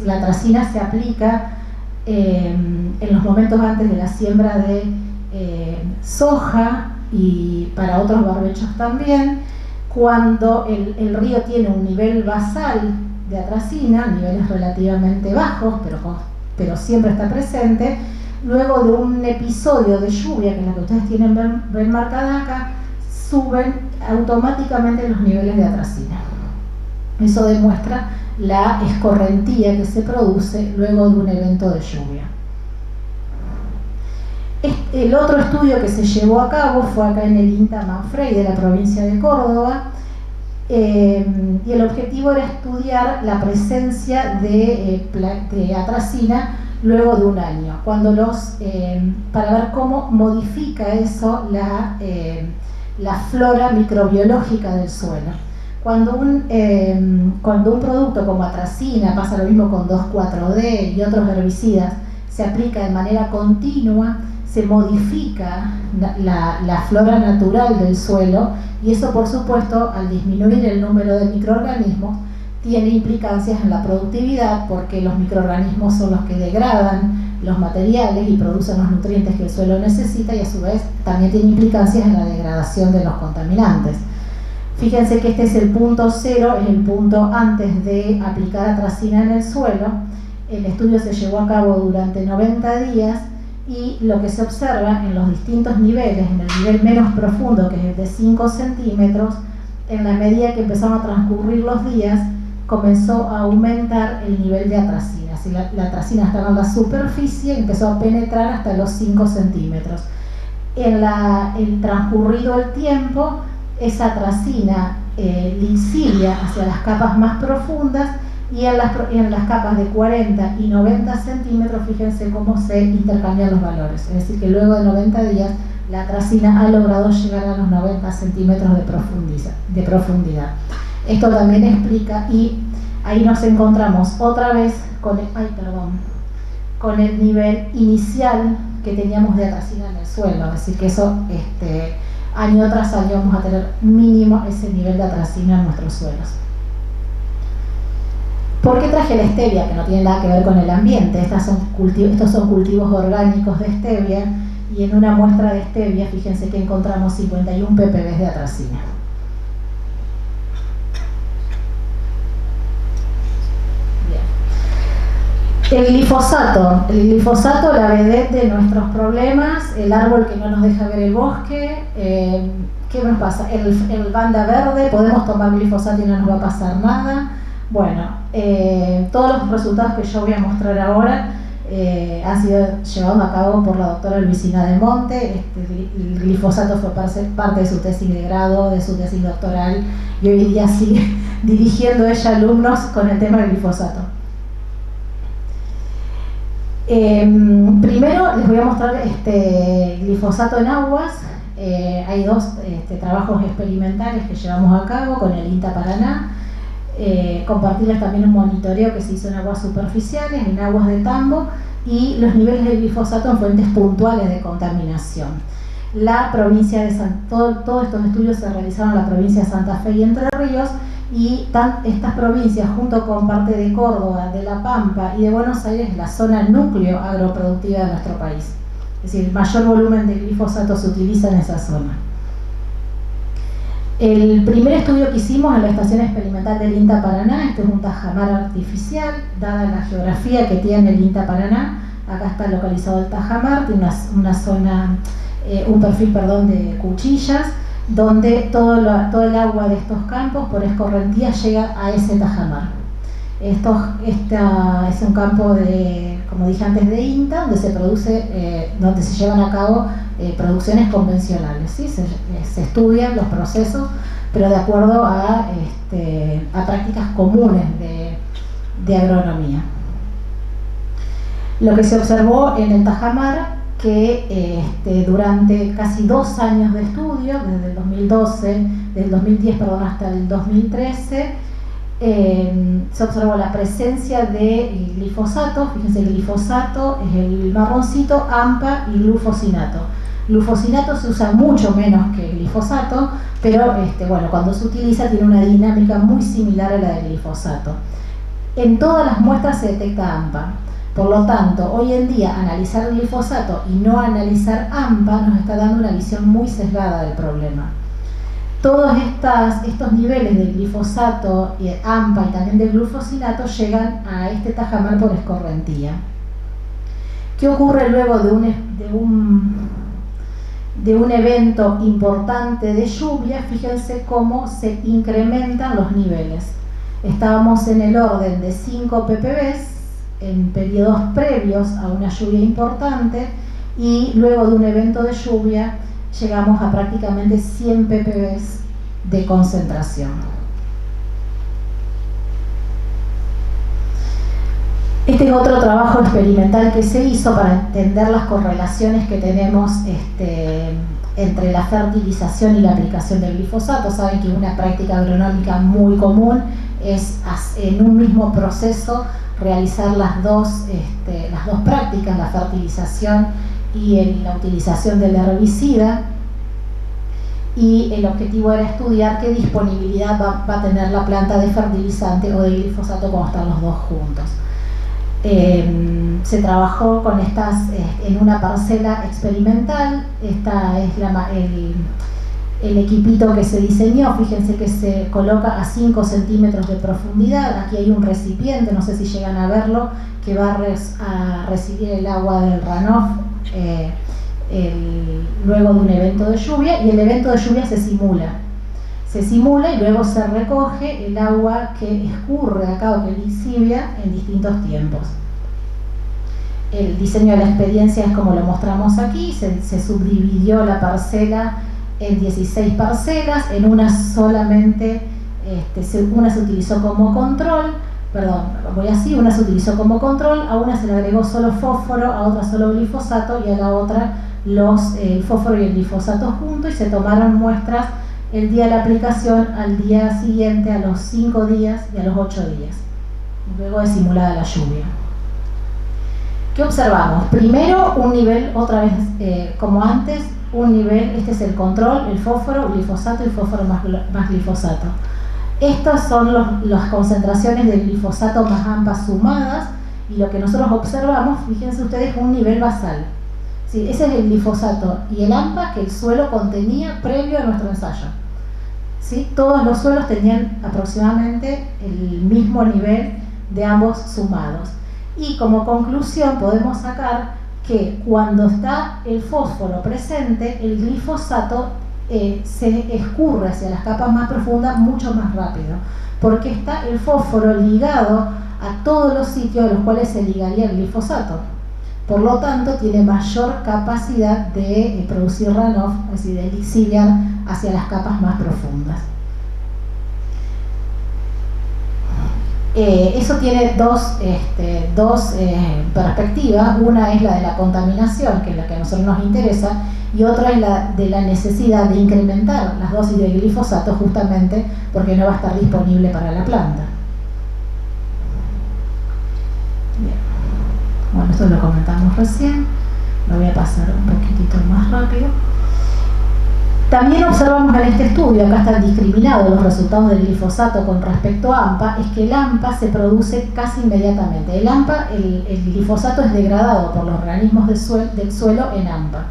La atracina se aplica en los momentos antes de la siembra de soja y para otros barbechos también, cuando el río tiene un nivel basal de atracina, niveles relativamente bajos, pero siempre está presente. Luego de un episodio de lluvia, que es la que ustedes ven marcada acá, suben automáticamente los niveles de atracina. Eso demuestra la escorrentía que se produce luego de un evento de lluvia. El otro estudio que se llevó a cabo fue acá en el INTA Manfrey de la provincia de Córdoba, y el objetivo era estudiar la presencia de atracina luego de un año, para ver cómo modifica eso la flora microbiológica del suelo. Cuando un producto como atracina, pasa lo mismo con 2,4-D y otros herbicidas, se aplica de manera continua, se modifica la flora natural del suelo, y eso, por supuesto, al disminuir el número de microorganismos, tiene implicancias en la productividad, porque los microorganismos son los que degradan los materiales y producen los nutrientes que el suelo necesita, y a su vez también tiene implicancias en la degradación de los contaminantes. Fíjense que este es el punto 0, es el punto antes de aplicar atracina en el suelo. El estudio se llevó a cabo durante 90 días, y lo que se observa en los distintos niveles, en el nivel menos profundo, que es el de 5 centímetros, en la medida que empezaron a transcurrir los días, comenzó a aumentar el nivel de atracina. Si la atracina estaba en la superficie, empezó a penetrar hasta los 5 centímetros. En transcurrido el tiempo, esa atracina lixilia hacia las capas más profundas, y en las capas de 40 y 90 centímetros, fíjense cómo se intercambian los valores. Es decir, que luego de 90 días la atracina ha logrado llegar a los 90 centímetros de profundidad. Esto también explica, y ahí nos encontramos otra vez con el nivel inicial que teníamos de atracina en el suelo. Es decir, que eso año tras año vamos a tener mínimo ese nivel de atracina en nuestros suelos. ¿Por qué traje la stevia? Que no tiene nada que ver con el ambiente. Estos son cultivos orgánicos de stevia, y en una muestra de stevia, fíjense que encontramos 51 ppb de atracina. El glifosato, la vedette de nuestros problemas, el árbol que no nos deja ver el bosque. ¿Qué nos pasa? El banda verde, podemos tomar glifosato y no nos va a pasar nada. Bueno, todos los resultados que yo voy a mostrar ahora han sido llevados a cabo por la doctora Luisina Del Monte. El glifosato fue parte de su tesis de grado, de su tesis doctoral, y hoy día sigue dirigiendo ella alumnos con el tema del glifosato. Primero les voy a mostrar glifosato en aguas. Hay dos trabajos experimentales que llevamos a cabo con el INTA Paraná. Compartirles también un monitoreo que se hizo en aguas superficiales, en aguas de tambo, y los niveles de glifosato en fuentes puntuales de contaminación. La provincia de todos estos estudios se realizaron en la provincia de Santa Fe y Entre Ríos, y estas provincias, junto con parte de Córdoba, de La Pampa y de Buenos Aires, es la zona núcleo agroproductiva de nuestro país. Es decir, el mayor volumen de glifosato se utiliza en esa zona. El primer estudio que hicimos en la estación experimental del INTA Paraná, este es un tajamar artificial, dada la geografía que tiene el INTA Paraná. Acá está localizado el tajamar, tiene una zona, un perfil, de cuchillas, donde todo el agua de estos campos por escorrentía llega a ese tajamar. Esta es un campo de, como dije antes, de INTA, donde se llevan a cabo producciones convencionales, ¿sí? Se estudian los procesos, pero de acuerdo a prácticas comunes de agronomía. Lo que se observó en el tajamar, que durante casi 2 años de estudio, desde el 2010 hasta el 2013, se observó la presencia de glifosato. Fíjense, el glifosato es el marroncito, AMPA y glufosinato. Glufosinato se usa mucho menos que glifosato, pero cuando se utiliza tiene una dinámica muy similar a la del glifosato. En todas las muestras se detecta AMPA. Por lo tanto, hoy en día analizar glifosato y no analizar AMPA nos está dando una visión muy sesgada del problema. Todos estos niveles de glifosato, AMPA y también de glufosinato llegan a este tajamar por escorrentía. ¿Qué ocurre luego de un evento importante de lluvia? Fíjense cómo se incrementan los niveles. Estábamos en el orden de 5 ppb en periodos previos a una lluvia importante, y luego de un evento de lluvia llegamos a prácticamente 100 ppb de concentración. Este es otro trabajo experimental que se hizo para entender las correlaciones que tenemos entre la fertilización y la aplicación del glifosato. Saben que una práctica agronómica muy común es en un mismo proceso realizar las dos prácticas, la fertilización y la utilización del herbicida, y el objetivo era estudiar qué disponibilidad va a tener la planta de fertilizante o de glifosato cuando están los dos juntos. Se trabajó con en una parcela experimental. Esta es el equipito que se diseñó. Fíjense que se coloca a 5 centímetros de profundidad. Aquí hay un recipiente, no sé si llegan a verlo, que va a recibir el agua del runoff luego de un evento de lluvia, y el evento de lluvia se simula y luego se recoge el agua que escurre acá o que lixivia en distintos tiempos. El diseño de la experiencia es como lo mostramos aquí. Se subdividió la parcela en 16 parcelas, en una solamente, una se utilizó como control, una se utilizó como control, a una se le agregó solo fósforo, a otra solo glifosato, y a la otra el fósforo y el glifosato juntos, y se tomaron muestras el día de la aplicación, al día siguiente, a los 5 días y a los 8 días, luego de simulada la lluvia. ¿Qué observamos? Primero, un nivel, otra vez como antes, un nivel, este es el control, el fósforo, glifosato y fósforo más glifosato. Estas son las concentraciones de glifosato más AMPA sumadas, y lo que nosotros observamos, fíjense ustedes, un nivel basal. Sí, ese es el glifosato y el AMPA que el suelo contenía previo a nuestro ensayo. ¿Sí? Todos los suelos tenían aproximadamente el mismo nivel de ambos sumados. Y como conclusión podemos sacar que cuando está el fósforo presente, el glifosato se escurre hacia las capas más profundas mucho más rápido, porque está el fósforo ligado a todos los sitios a los cuales se ligaría el glifosato. Por lo tanto, tiene mayor capacidad de producir runoff, es decir, de lixiviar hacia las capas más profundas. Eso tiene dos perspectivas. Una es la de la contaminación, que es la que a nosotros nos interesa, y otra es la de la necesidad de incrementar las dosis de glifosato justamente porque no va a estar disponible para la planta. Bien. Bueno, esto lo comentamos recién, lo voy a pasar un poquitito más rápido. También observamos en este estudio, acá están discriminados los resultados del glifosato con respecto a AMPA, es que el AMPA se produce casi inmediatamente. El glifosato es degradado por los organismos del suelo en AMPA,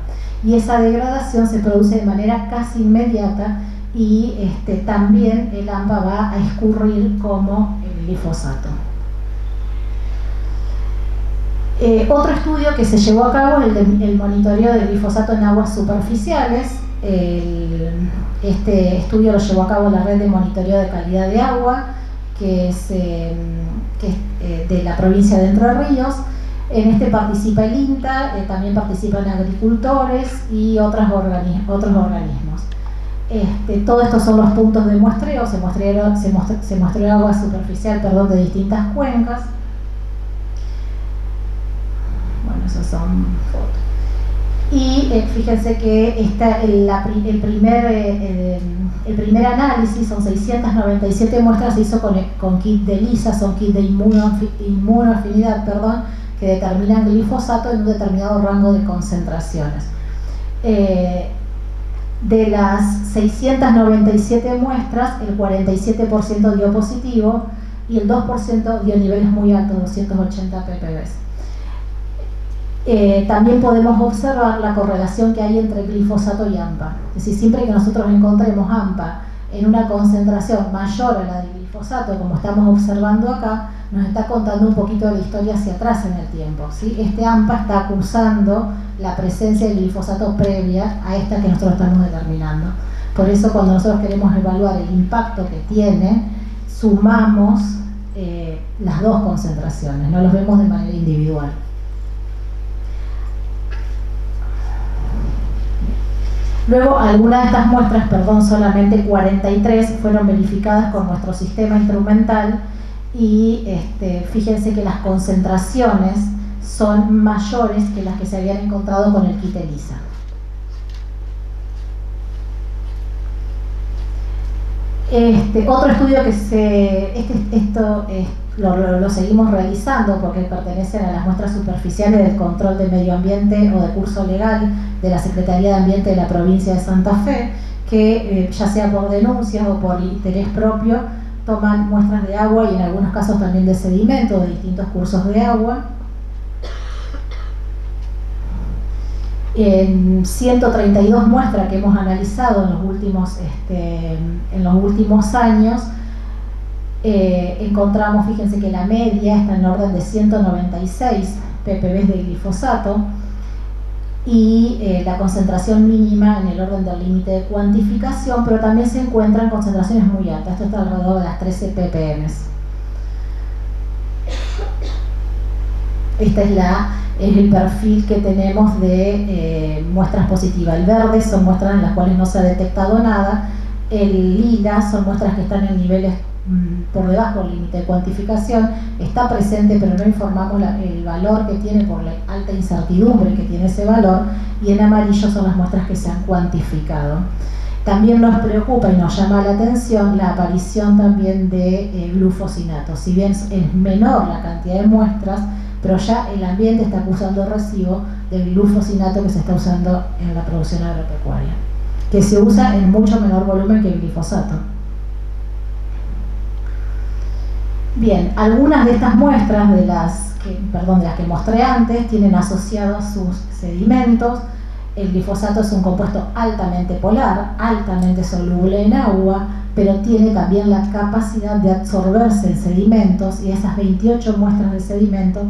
y esa degradación se produce de manera casi inmediata, y también el AMPA va a escurrir como el glifosato. Otro estudio que se llevó a cabo es el monitoreo del glifosato en aguas superficiales. Este estudio lo llevó a cabo la red de monitoreo de calidad de agua, que es de la provincia de Entre Ríos. En este participa el INTA, también participan agricultores y otros organismos. Todos estos son los puntos de muestreo. Se muestreó agua superficial, de distintas cuencas. Bueno, esas son fotos. Y fíjense que el primer análisis, son 697 muestras, se hizo con kit de ELISA, son kit de inmunoafinidad, que determinan glifosato en un determinado rango de concentraciones. De las 697 muestras, el 47% dio positivo y el 2% dio niveles muy altos, 280 ppb. También podemos observar la correlación que hay entre glifosato y AMPA. Es decir, siempre que nosotros encontremos AMPA en una concentración mayor a la de glifosato, como estamos observando acá, nos está contando un poquito de la historia hacia atrás en el tiempo, ¿sí? Este AMPA está acusando la presencia de glifosato previa a esta que nosotros estamos determinando. Por eso, cuando nosotros queremos evaluar el impacto que tiene, sumamos las dos concentraciones, no los vemos de manera individual. Luego, algunas de estas muestras, solamente 43, fueron verificadas con nuestro sistema instrumental, y fíjense que las concentraciones son mayores que las que se habían encontrado con el kit ELISA. Otro estudio que lo seguimos realizando porque pertenecen a las muestras superficiales del control de medio ambiente o de curso legal de la Secretaría de Ambiente de la provincia de Santa Fe, que ya sea por denuncias o por interés propio, toman muestras de agua y en algunos casos también de sedimento de distintos cursos de agua. En 132 muestras que hemos analizado en los últimos años, encontramos, fíjense que la media está en el orden de 196 ppb de glifosato, y la concentración mínima en el orden del límite de cuantificación, pero también se encuentran concentraciones muy altas. Esto está alrededor de las 13 ppm. Este es el perfil que tenemos de muestras positivas. El verde son muestras en las cuales no se ha detectado nada. El lila son muestras que están en niveles por debajo del límite de cuantificación. Está presente, pero no informamos el valor que tiene por la alta incertidumbre que tiene ese valor. Y en amarillo son las muestras que se han cuantificado. También nos preocupa y nos llama la atención la aparición también de glufosinato. Si bien es menor la cantidad de muestras, pero ya el ambiente está acusando residuo del glufosinato que se está usando en la producción agropecuaria, que se usa en mucho menor volumen que el glifosato. Bien, algunas de estas muestras de las que mostré antes tienen asociados sus sedimentos. El glifosato es un compuesto altamente polar, altamente soluble en agua, pero tiene también la capacidad de absorberse en sedimentos, y esas 28 muestras de sedimento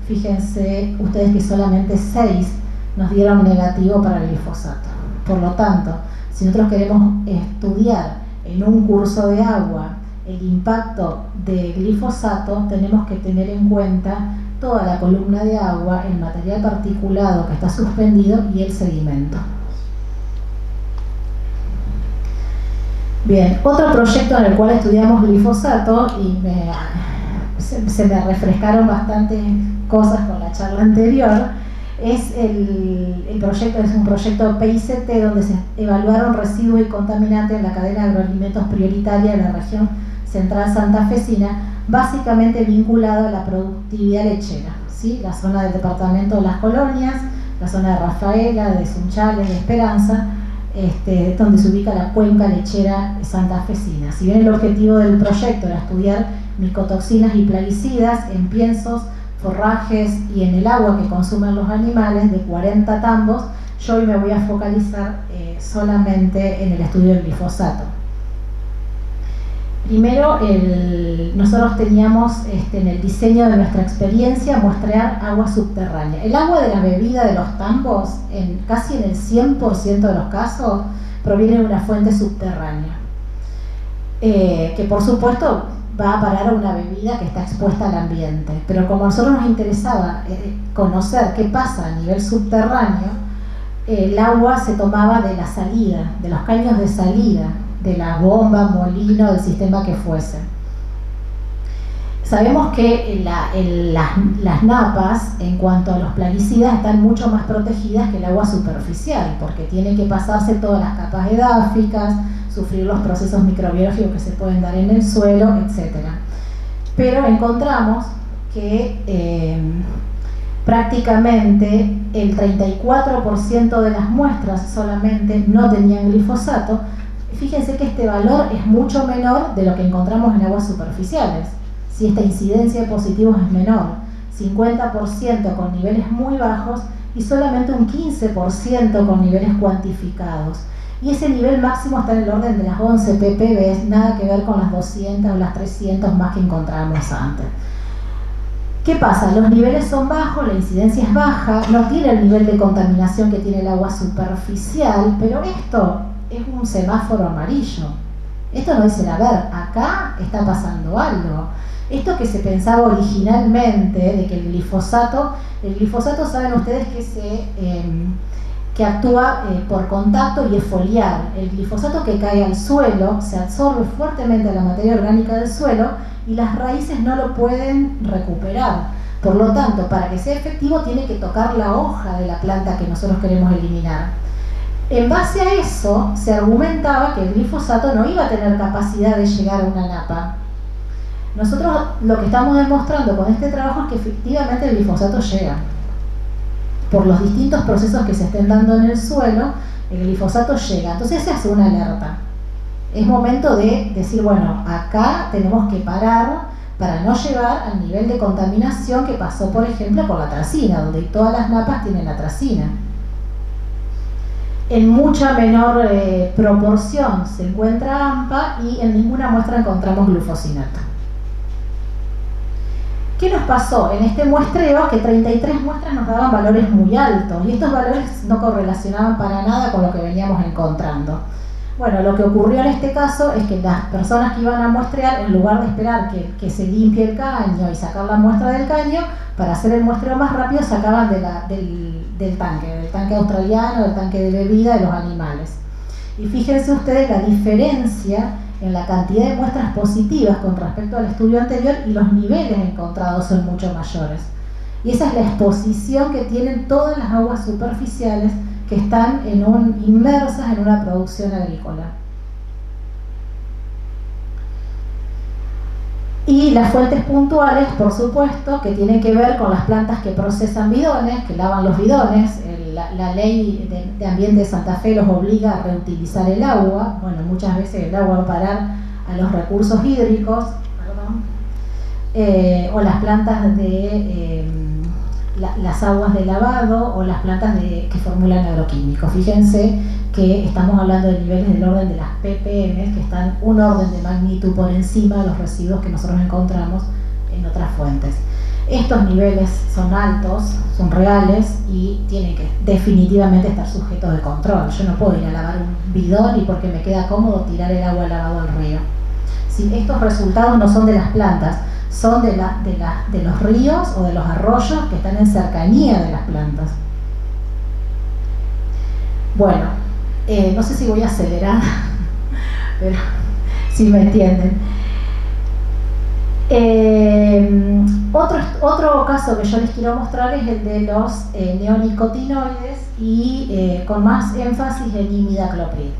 fíjense ustedes que solamente 6 nos dieron negativo para el glifosato. Por lo tanto, si nosotros queremos estudiar en un curso de agua el impacto del glifosato, tenemos que tener en cuenta toda la columna de agua, el material particulado que está suspendido y el sedimento. Bien, otro proyecto en el cual estudiamos glifosato, y se me refrescaron bastantes cosas con la charla anterior, es el proyecto, es un proyecto PICT donde se evaluaron residuos y contaminantes en la cadena de agroalimentos prioritaria de la región central santafesina, básicamente vinculado a la productividad lechera, ¿sí? La zona del departamento de Las Colonias, la zona de Rafaela, de Sunchales, de Esperanza, donde se ubica la cuenca lechera santafesina. Si bien el objetivo del proyecto era estudiar micotoxinas y plaguicidas en piensos, forrajes y en el agua que consumen los animales de 40 tambos, yo hoy me voy a focalizar solamente en el estudio del glifosato. Primero, nosotros teníamos en el diseño de nuestra experiencia muestrear agua subterránea. El agua de la bebida de los tambos, casi en el 100% de los casos, proviene de una fuente subterránea, que por supuesto va a parar a una bebida que está expuesta al ambiente. Pero como a nosotros nos interesaba conocer qué pasa a nivel subterráneo, el agua se tomaba de la salida, de los caños de salida, de la bomba, molino, del sistema que fuese. Sabemos que las napas, en cuanto a los plaguicidas, están mucho más protegidas que el agua superficial, porque tienen que pasarse todas las capas edáficas, sufrir los procesos microbiológicos que se pueden dar en el suelo, etc. Pero encontramos que prácticamente el 34% de las muestras solamente no tenían glifosato. Fíjense que este valor es mucho menor de lo que encontramos en aguas superficiales. Si esta incidencia de positivos es menor, 50% con niveles muy bajos y solamente un 15% con niveles cuantificados. Y ese nivel máximo está en el orden de las 11 ppb, nada que ver con las 200 o las 300 más que encontrábamos antes. ¿Qué pasa? Los niveles son bajos, la incidencia es baja, no tiene el nivel de contaminación que tiene el agua superficial, pero esto es un semáforo amarillo. Esto no dice, a ver, acá está pasando algo. Esto que se pensaba originalmente de que el glifosato saben ustedes que actúa por contacto y es foliar. El glifosato que cae al suelo se absorbe fuertemente a la materia orgánica del suelo y las raíces no lo pueden recuperar. Por lo tanto, para que sea efectivo tiene que tocar la hoja de la planta que nosotros queremos eliminar. En base a eso, se argumentaba que el glifosato no iba a tener capacidad de llegar a una napa. Nosotros lo que estamos demostrando con este trabajo es que efectivamente el glifosato llega. Por los distintos procesos que se estén dando en el suelo, el glifosato llega. Entonces se hace una alerta. Es momento de decir, bueno, acá tenemos que parar para no llegar al nivel de contaminación que pasó, por ejemplo, por la atracina, donde todas las napas tienen atracina. En mucha menor proporción se encuentra AMPA y en ninguna muestra encontramos glufosinato. ¿Qué nos pasó? En este muestreo, que 33 muestras nos daban valores muy altos y estos valores no correlacionaban para nada con lo que veníamos encontrando. Bueno, lo que ocurrió en este caso es que las personas que iban a muestrear, en lugar de esperar que se limpie el caño y sacar la muestra del caño, para hacer el muestreo más rápido sacaban del tanque australiano, del tanque de bebida de los animales. Y fíjense ustedes la diferencia en la cantidad de muestras positivas con respecto al estudio anterior y los niveles encontrados son mucho mayores. Y esa es la exposición que tienen todas las aguas superficiales que están inmersas en una producción agrícola. Y las fuentes puntuales, por supuesto, que tienen que ver con las plantas que procesan bidones, que lavan los bidones. La ley de ambiente de Santa Fe los obliga a reutilizar el agua. Bueno, muchas veces el agua va a parar a los recursos hídricos, o las plantas de las aguas de lavado o las plantas que formulan agroquímicos. Fíjense que estamos hablando de niveles del orden de las ppm, que están un orden de magnitud por encima de los residuos que nosotros encontramos en otras fuentes. Estos niveles son altos, son reales y tienen que definitivamente estar sujetos de control. Yo no puedo ir a lavar un bidón y porque me queda cómodo tirar el agua lavado al río. Si estos resultados no son de las plantas, son de los ríos o de los arroyos que están en cercanía de las plantas. Bueno, no sé si voy acelerada, pero si me entienden. Otro caso que yo les quiero mostrar es el de los neonicotinoides y con más énfasis en imidacloprid.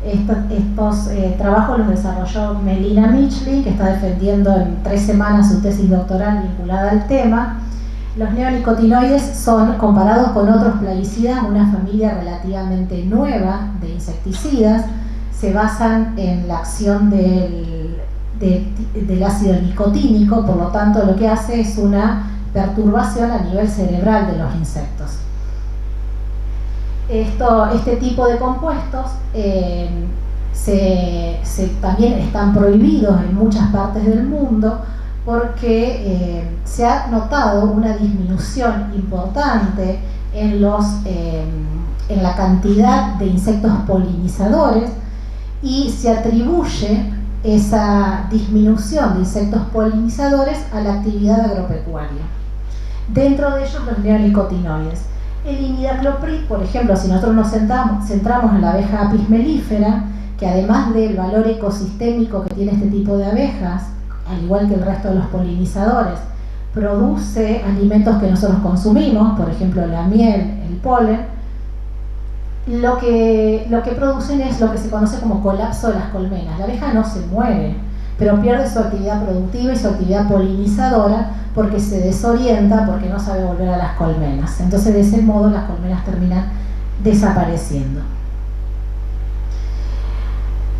Estos trabajos los desarrolló Melina Michlin, que está defendiendo en 3 semanas su tesis doctoral vinculada al tema. Los neonicotinoides son, comparados con otros plaguicidas, una familia relativamente nueva de insecticidas. Se basan en la acción del ácido nicotínico, por lo tanto lo que hace es una perturbación a nivel cerebral de los insectos. Este tipo de compuestos también están prohibidos en muchas partes del mundo porque se ha notado una disminución importante en la cantidad de insectos polinizadores y se atribuye esa disminución de insectos polinizadores a la actividad agropecuaria. Dentro de ellos los neonicotinoides. El imidacloprid, por ejemplo, si nosotros nos centramos en la abeja Apis mellifera, que además del valor ecosistémico que tiene este tipo de abejas, al igual que el resto de los polinizadores, produce alimentos que nosotros consumimos, por ejemplo la miel, el polen. Lo que producen es lo que se conoce como colapso de las colmenas. La abeja no se muere, pero pierde su actividad productiva y su actividad polinizadora porque se desorienta, porque no sabe volver a las colmenas. Entonces, de ese modo, las colmenas terminan desapareciendo.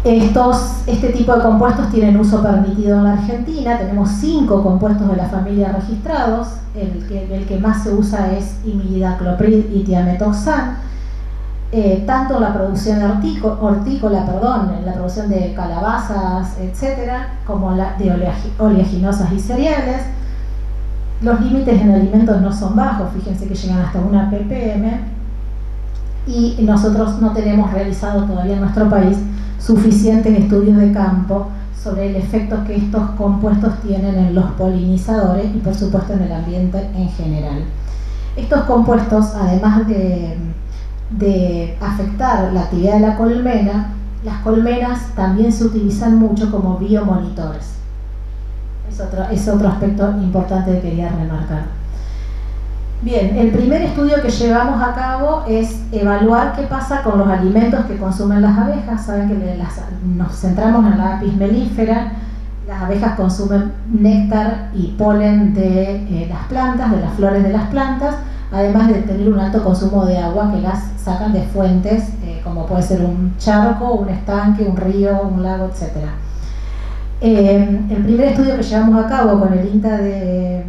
Este tipo de compuestos tienen uso permitido en la Argentina. Tenemos 5 compuestos de la familia registrados. El que más se usa es imidacloprid y thiamethoxam. Tanto en la producción hortícola, en la producción de calabazas, etcétera, como de oleaginosas y cereales. Los límites en alimentos no son bajos, fíjense que llegan hasta 1 ppm, y nosotros no tenemos realizado todavía en nuestro país suficientes estudios de campo sobre el efecto que estos compuestos tienen en los polinizadores y por supuesto en el ambiente en general. Estos compuestos, además de afectar la actividad de la colmena, las colmenas también se utilizan mucho como biomonitores. Es otro aspecto importante que quería remarcar. Bien, el primer estudio que llevamos a cabo es evaluar qué pasa con los alimentos que consumen las abejas. Saben que nos centramos en la Apis mellifera. Las abejas consumen néctar y polen de las plantas, de las flores de las plantas, además de tener un alto consumo de agua que las sacan de fuentes, como puede ser un charco, un estanque, un río, un lago, etc. El primer estudio que llevamos a cabo con el INTA de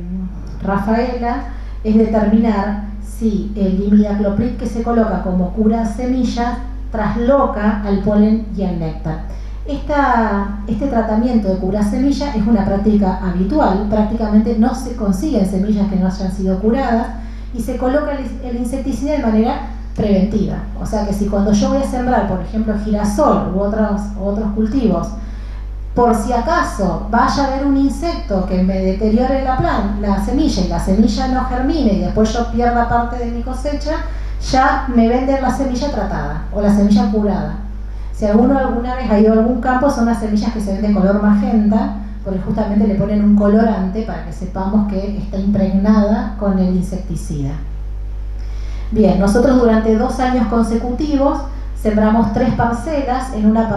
Rafaela es determinar si el imidacloprid que se coloca como cura semillas trasloca al polen y al néctar. Este tratamiento de cura semilla es una práctica habitual, prácticamente no se consiguen semillas que no hayan sido curadas y se coloca el insecticida de manera preventiva. O sea que si cuando yo voy a sembrar, por ejemplo, girasol u otros cultivos, por si acaso vaya a haber un insecto que me deteriore la semilla y la semilla no germine y después yo pierda parte de mi cosecha, ya me venden la semilla tratada o la semilla curada. Si alguna vez ha ido a algún campo, son las semillas que se ven de color magenta, porque justamente le ponen un colorante para que sepamos que está impregnada con el insecticida. Bien, nosotros durante 2 años consecutivos sembramos 3 parcelas. En una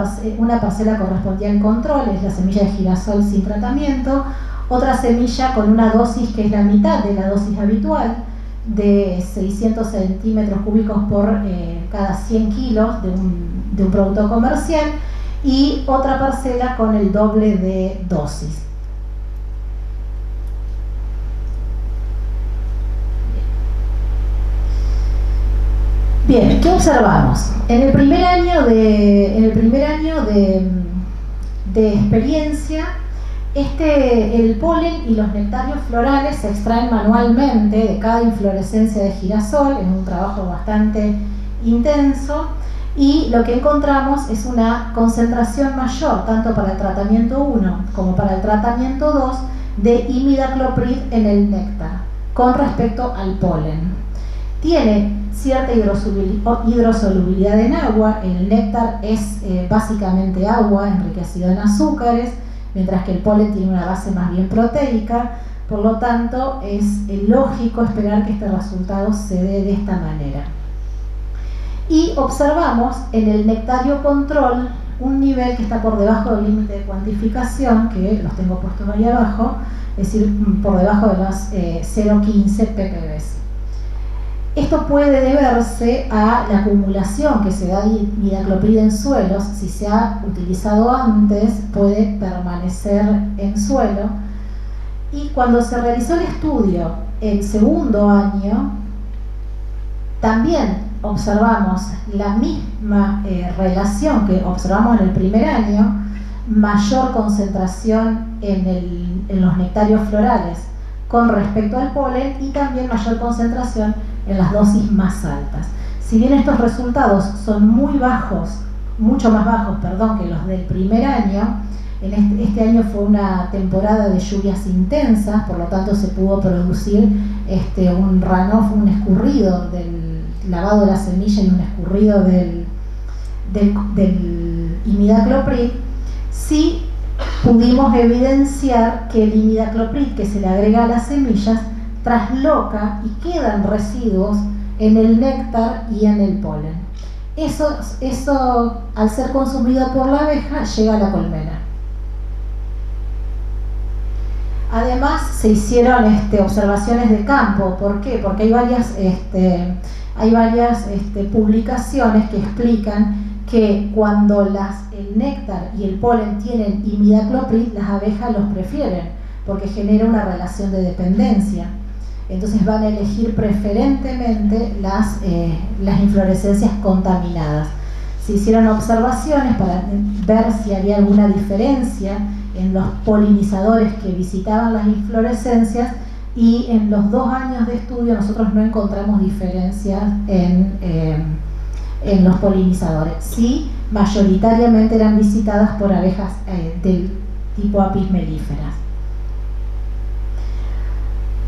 parcela correspondía en control, es la semilla de girasol sin tratamiento, otra semilla con una dosis que es la mitad de la dosis habitual, de 600 centímetros cúbicos por cada 100 kilos de un producto comercial, y otra parcela con el doble de dosis. Bien, ¿qué observamos? En el primer año de experiencia, El polen y los nectarios florales se extraen manualmente de cada inflorescencia de girasol, es un trabajo bastante intenso, y lo que encontramos es una concentración mayor, tanto para el tratamiento 1 como para el tratamiento 2, de imidacloprid en el néctar con respecto al polen. Tiene cierta hidrosolubilidad en agua, el néctar es básicamente agua enriquecido en azúcares, mientras que el polen tiene una base más bien proteica, por lo tanto es lógico esperar que este resultado se dé de esta manera. Y observamos en el nectario control un nivel que está por debajo del límite de cuantificación, que los tengo puestos ahí abajo, es decir, por debajo de los 0,15 ppb. Esto puede deberse a la acumulación que se da de imidacloprid en suelos. Si se ha utilizado antes, puede permanecer en suelo. Y cuando se realizó el estudio el segundo año, también observamos la misma relación que observamos en el primer año, mayor concentración en los nectarios florales con respecto al polen y también mayor concentración en las dosis más altas. Si bien estos resultados son muy bajos, mucho más bajos, que los del primer año, este año fue una temporada de lluvias intensas, por lo tanto se pudo producir un runoff, un escurrido del lavado de la semilla y un escurrido del imidacloprid. Sí pudimos evidenciar que el imidacloprid que se le agrega a las semillas trasloca y quedan residuos en el néctar y en el polen. Eso al ser consumido por la abeja llega a la colmena. Además se hicieron observaciones de campo. ¿Por qué? Porque hay varias publicaciones que explican que cuando el néctar y el polen tienen imidacloprid, las abejas los prefieren porque genera una relación de dependencia. Entonces van a elegir preferentemente las inflorescencias contaminadas. Se hicieron observaciones para ver si había alguna diferencia en los polinizadores que visitaban las inflorescencias, y en los 2 años de estudio nosotros no encontramos diferencias en los polinizadores. Sí, mayoritariamente eran visitadas por abejas del tipo Apis mellifera.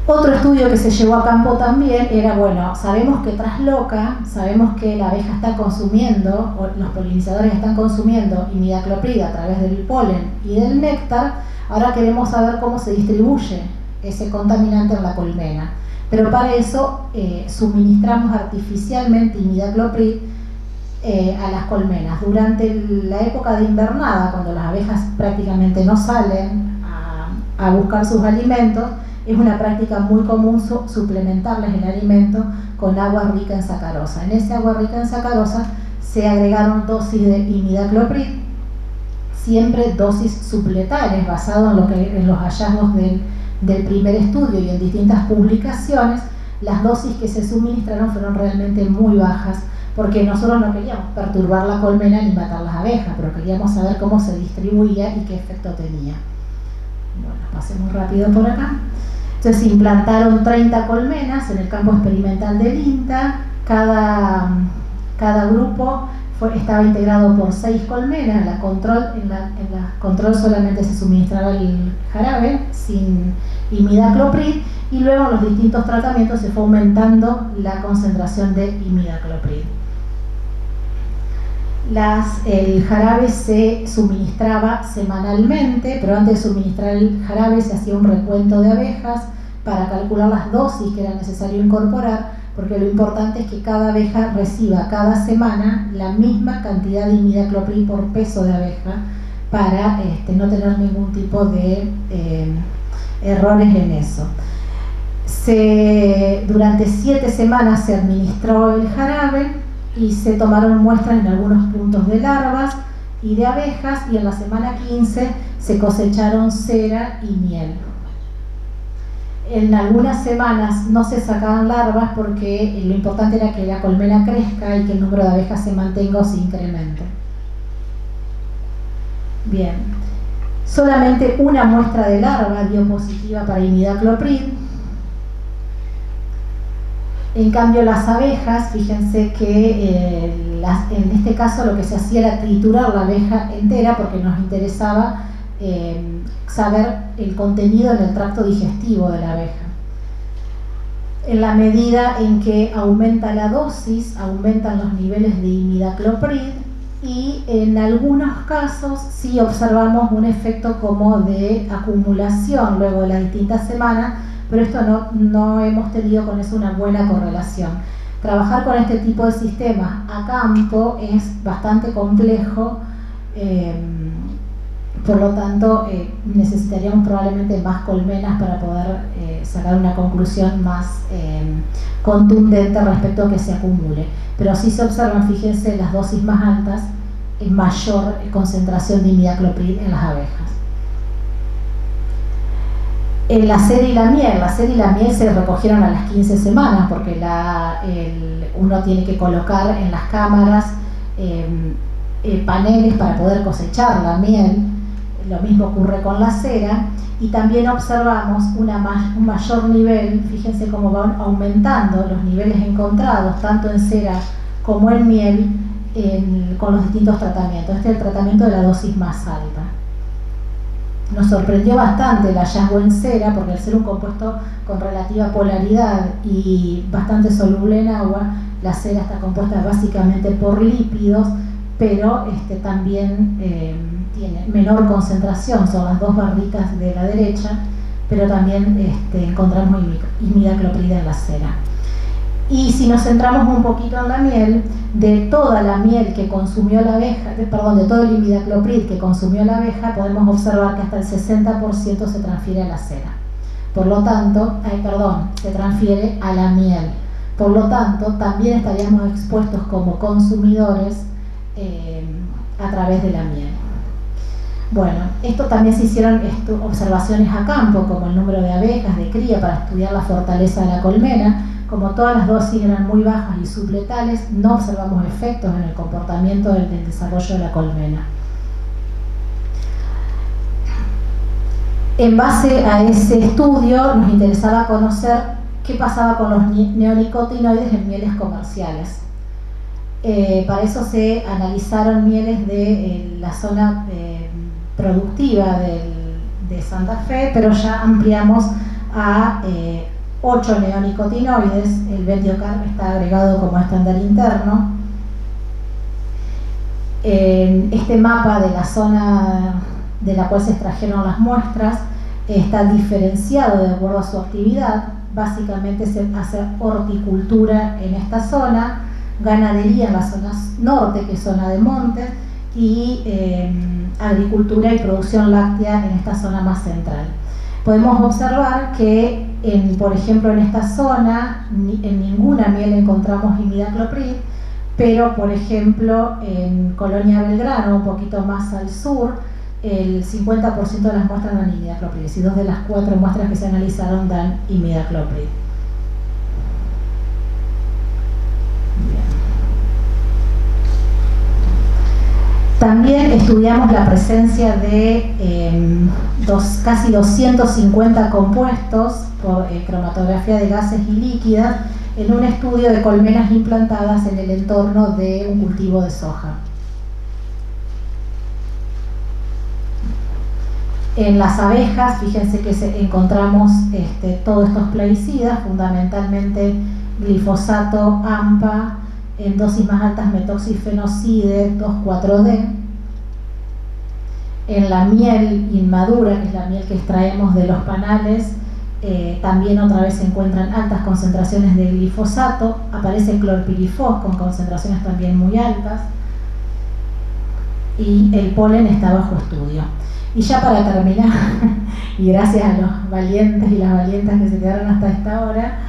Otro estudio que se llevó a campo también era, sabemos que trasloca, sabemos que la abeja está consumiendo, o los polinizadores están consumiendo imidacloprid a través del polen y del néctar. Ahora queremos saber cómo se distribuye ese contaminante en la colmena. Pero para eso suministramos artificialmente imidacloprid a las colmenas. Durante la época de invernada, cuando las abejas prácticamente no salen a buscar sus alimentos, es una práctica muy común suplementarles el alimento con agua rica en sacarosa. En ese agua rica en sacarosa se agregaron dosis de imidacloprid, siempre dosis supletales, basado en los hallazgos del primer estudio y en distintas publicaciones. Las dosis que se suministraron fueron realmente muy bajas, porque nosotros no queríamos perturbar la colmena ni matar las abejas, pero queríamos saber cómo se distribuía y qué efecto tenía. Bueno, pasemos rápido por acá. Entonces se implantaron 30 colmenas en el campo experimental del INTA. Cada grupo estaba integrado por 6 colmenas. En la control solamente se suministraba el jarabe sin imidacloprid, y luego en los distintos tratamientos se fue aumentando la concentración de imidacloprid. El jarabe se suministraba semanalmente, pero antes de suministrar el jarabe se hacía un recuento de abejas para calcular las dosis que era necesario incorporar, porque lo importante es que cada abeja reciba cada semana la misma cantidad de imidacloprid por peso de abeja, para no tener ningún tipo de errores en eso. Durante 7 semanas se administró el jarabe y se tomaron muestras en algunos puntos de larvas y de abejas, y en la semana 15 se cosecharon cera y miel. En algunas semanas no se sacaban larvas porque lo importante era que la colmena crezca y que el número de abejas se mantenga o se incremente. Bien, Solamente una muestra de larva dio positiva para imidacloprid. En cambio, las abejas, fíjense que en este caso lo que se hacía era triturar la abeja entera porque nos interesaba saber el contenido en el tracto digestivo de la abeja. En la medida en que aumenta la dosis, aumentan los niveles de imidacloprid y en algunos casos sí observamos un efecto como de acumulación luego de las distintas semanas, pero esto no hemos tenido con eso una buena correlación. Trabajar con este tipo de sistemas a campo es bastante complejo, por lo tanto necesitaríamos probablemente más colmenas para poder sacar una conclusión más contundente respecto a que se acumule. Pero sí se observan, fíjense, las dosis más altas, mayor concentración de imidacloprid en las abejas. La cera y la miel se recogieron a las 15 semanas porque uno tiene que colocar en las cámaras paneles para poder cosechar la miel. Lo mismo ocurre con la cera y también observamos un mayor nivel, fíjense cómo van aumentando los niveles encontrados tanto en cera como en miel con los distintos tratamientos. Este es el tratamiento de la dosis más alta. Nos sorprendió bastante el hallazgo en cera porque al ser un compuesto con relativa polaridad y bastante soluble en agua, la cera está compuesta básicamente por lípidos, pero también tiene menor concentración, son las dos barritas de la derecha, pero también encontramos imidacloprid en la cera. Y si nos centramos un poquito en la miel, de toda la miel que consumió la abeja, de todo el imidacloprid que consumió la abeja, podemos observar que hasta el 60% se transfiere a la cera. Por lo tanto, se transfiere a la miel. Por lo tanto, también estaríamos expuestos como consumidores a través de la miel. Bueno, esto también se hicieron observaciones a campo, como el número de abejas de cría para estudiar la fortaleza de la colmena. Como todas las dosis eran muy bajas y subletales, no observamos efectos en el comportamiento del desarrollo de la colmena. En base a ese estudio nos interesaba conocer qué pasaba con los neonicotinoides en mieles comerciales. Para eso se analizaron mieles de la zona productiva de Santa Fe, pero ya ampliamos a 8 neonicotinoides. El bendiocarb está agregado como estándar interno. Este mapa de la zona de la cual se extrajeron las muestras está diferenciado de acuerdo a su actividad. Básicamente se hace horticultura en esta zona, ganadería en la zona norte, que es zona de montes, y agricultura y producción láctea en esta zona más central. Podemos observar que, por ejemplo, en esta zona, en ninguna miel encontramos imidacloprid, pero, por ejemplo, en Colonia Belgrano, un poquito más al sur, el 50% de las muestras dan imidacloprid, y 2 de las 4 muestras que se analizaron dan imidacloprid. También estudiamos la presencia de casi 250 compuestos por cromatografía de gases y líquidas en un estudio de colmenas implantadas en el entorno de un cultivo de soja. En las abejas, fíjense que encontramos todos estos plaguicidas, fundamentalmente glifosato, AMPA, en dosis más altas metoxifenocide 2,4-D. En la miel inmadura, que es la miel que extraemos de los panales, también otra vez se encuentran altas concentraciones de glifosato, aparece clorpirifos con concentraciones también muy altas, y el polen está bajo estudio. Y ya para terminar, y gracias a los valientes y las valientas que se quedaron hasta esta hora,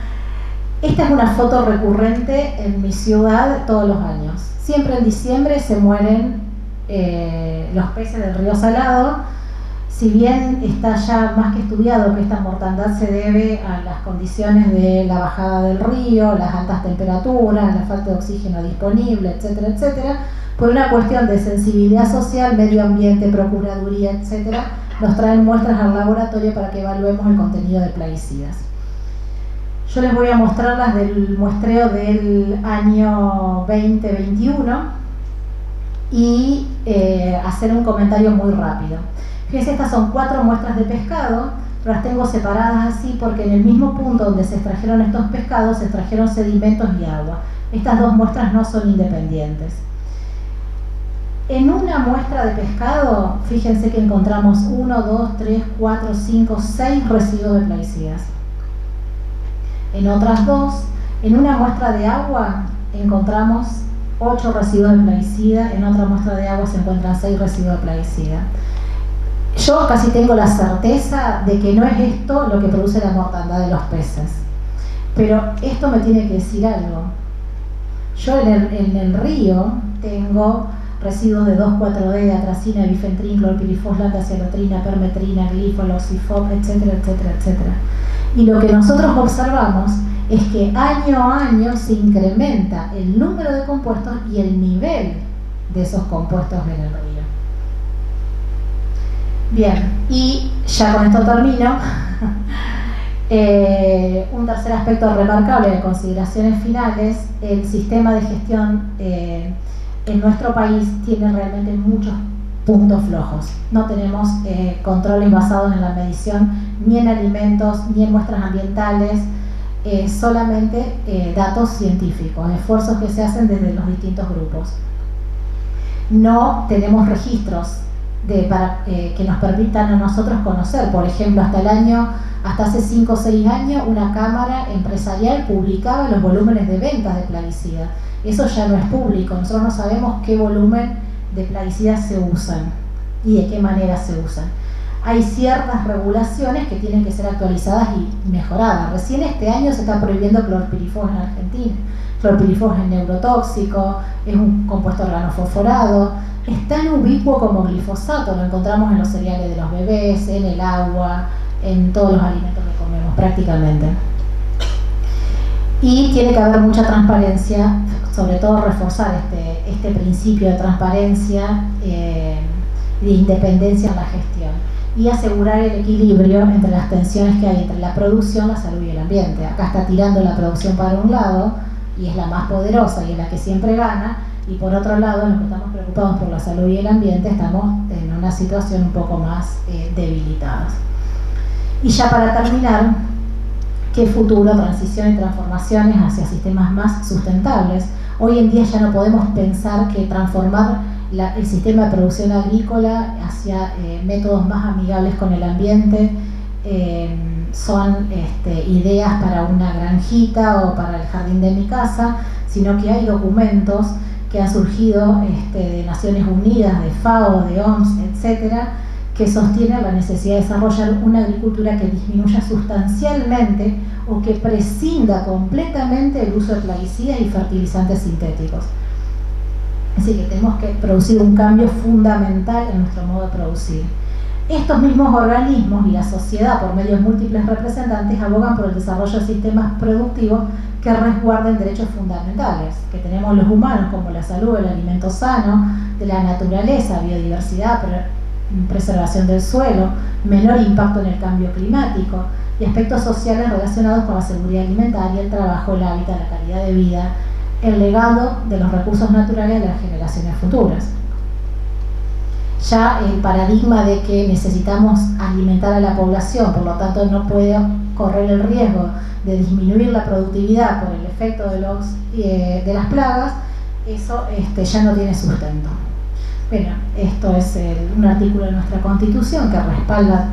esta es una foto recurrente en mi ciudad todos los años. Siempre en diciembre se mueren los peces del río Salado. Si bien está ya más que estudiado que esta mortandad se debe a las condiciones de la bajada del río, las altas temperaturas, la falta de oxígeno disponible, etcétera, etcétera, por una cuestión de sensibilidad social, medio ambiente, procuraduría, etcétera, nos traen muestras al laboratorio para que evaluemos el contenido de plaguicidas. Yo les voy a mostrar las del muestreo del año 2021 y hacer un comentario muy rápido. Fíjense, estas son 4 muestras de pescado, pero las tengo separadas así porque en el mismo punto donde se extrajeron estos pescados se extrajeron sedimentos y agua. Estas 2 muestras no son independientes. En una muestra de pescado, fíjense que encontramos 1, 2, 3, 4, 5, 6 residuos de plaguicidas. En otras 2, en una muestra de agua encontramos 8 residuos de plaguicida, en otra muestra de agua se encuentran 6 residuos de plaguicida. Yo casi tengo la certeza de que no es esto lo que produce la mortandad de los peces, pero esto me tiene que decir algo. Yo en el río tengo residuos de 2,4-D, de atracina, bifentrin, clorpirifosfat, cialotrina, permetrina, glifol, oxifop, etcétera, etcétera, etcétera. Y lo que nosotros observamos es que año a año se incrementa el número de compuestos y el nivel de esos compuestos en el río. Bien, y ya con esto termino. Un tercer aspecto remarcable de consideraciones finales: el sistema de gestión en nuestro país tiene realmente muchos puntos flojos. No tenemos controles basados en la medición ni en alimentos ni en muestras ambientales, solamente datos científicos, esfuerzos que se hacen desde los distintos grupos. No tenemos registros que nos permitan a nosotros conocer. Por ejemplo, hasta hace 5 o 6 años, una cámara empresarial publicaba los volúmenes de ventas de plaguicidas. Eso ya no es público. Nosotros no sabemos qué volumen de plaguicidas se usan y de qué manera se usan. Hay ciertas regulaciones que tienen que ser actualizadas y mejoradas. Recién este año se está prohibiendo clorpirifos en Argentina. Clorpirifos es neurotóxico, es un compuesto organofosforado, es tan ubicuo como glifosato, lo encontramos en los cereales de los bebés, en el agua, en todos los alimentos que comemos prácticamente. Y tiene que haber mucha transparencia, sobre todo reforzar este principio de transparencia y de independencia en la gestión, y asegurar el equilibrio entre las tensiones que hay entre la producción, la salud y el ambiente. Acá está tirando la producción para un lado, y es la más poderosa y es la que siempre gana, y por otro lado, los que estamos preocupados por la salud y el ambiente estamos en una situación un poco más debilitadas. Y ya para terminar, ¿qué futuro, transición y transformaciones hacia sistemas más sustentables? Hoy en día ya no podemos pensar que transformar el sistema de producción agrícola hacia métodos más amigables con el ambiente son ideas para una granjita o para el jardín de mi casa, sino que hay documentos que han surgido de Naciones Unidas, de FAO, de OMS, etcétera, que sostienen la necesidad de desarrollar una agricultura que disminuya sustancialmente o que prescinda completamente el uso de plaguicidas y fertilizantes sintéticos. Así que tenemos que producir un cambio fundamental en nuestro modo de producir. Estos mismos organismos y la sociedad, por medio de múltiples representantes, abogan por el desarrollo de sistemas productivos que resguarden derechos fundamentales que tenemos los humanos, como la salud, el alimento sano, de la naturaleza, biodiversidad, preservación del suelo, menor impacto en el cambio climático y aspectos sociales relacionados con la seguridad alimentaria, el trabajo, el hábitat, la calidad de vida, el legado de los recursos naturales de las generaciones futuras. Ya el paradigma de que necesitamos alimentar a la población, por lo tanto no puede correr el riesgo de disminuir la productividad por el efecto de las plagas, eso ya no tiene sustento. Bueno, esto es un artículo de nuestra Constitución que respalda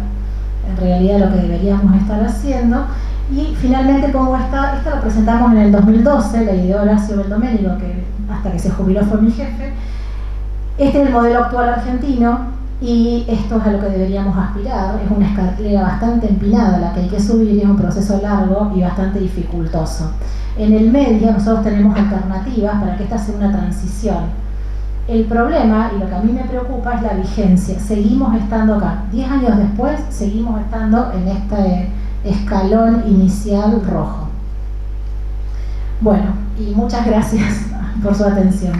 en realidad lo que deberíamos estar haciendo. Y finalmente pongo esta lo presentamos en el 2012, la idea de Horacio Beldoménico, que hasta que se jubiló fue mi jefe. Este es el modelo actual argentino y esto es a lo que deberíamos aspirar. Es una escalera bastante empinada la que hay que subir y es un proceso largo y bastante dificultoso. En el medio nosotros tenemos alternativas para que esta sea una transición. El problema, y lo que a mí me preocupa, es la vigencia. Seguimos estando acá. 10 años después, seguimos estando en este escalón inicial rojo. Bueno, y muchas gracias por su atención.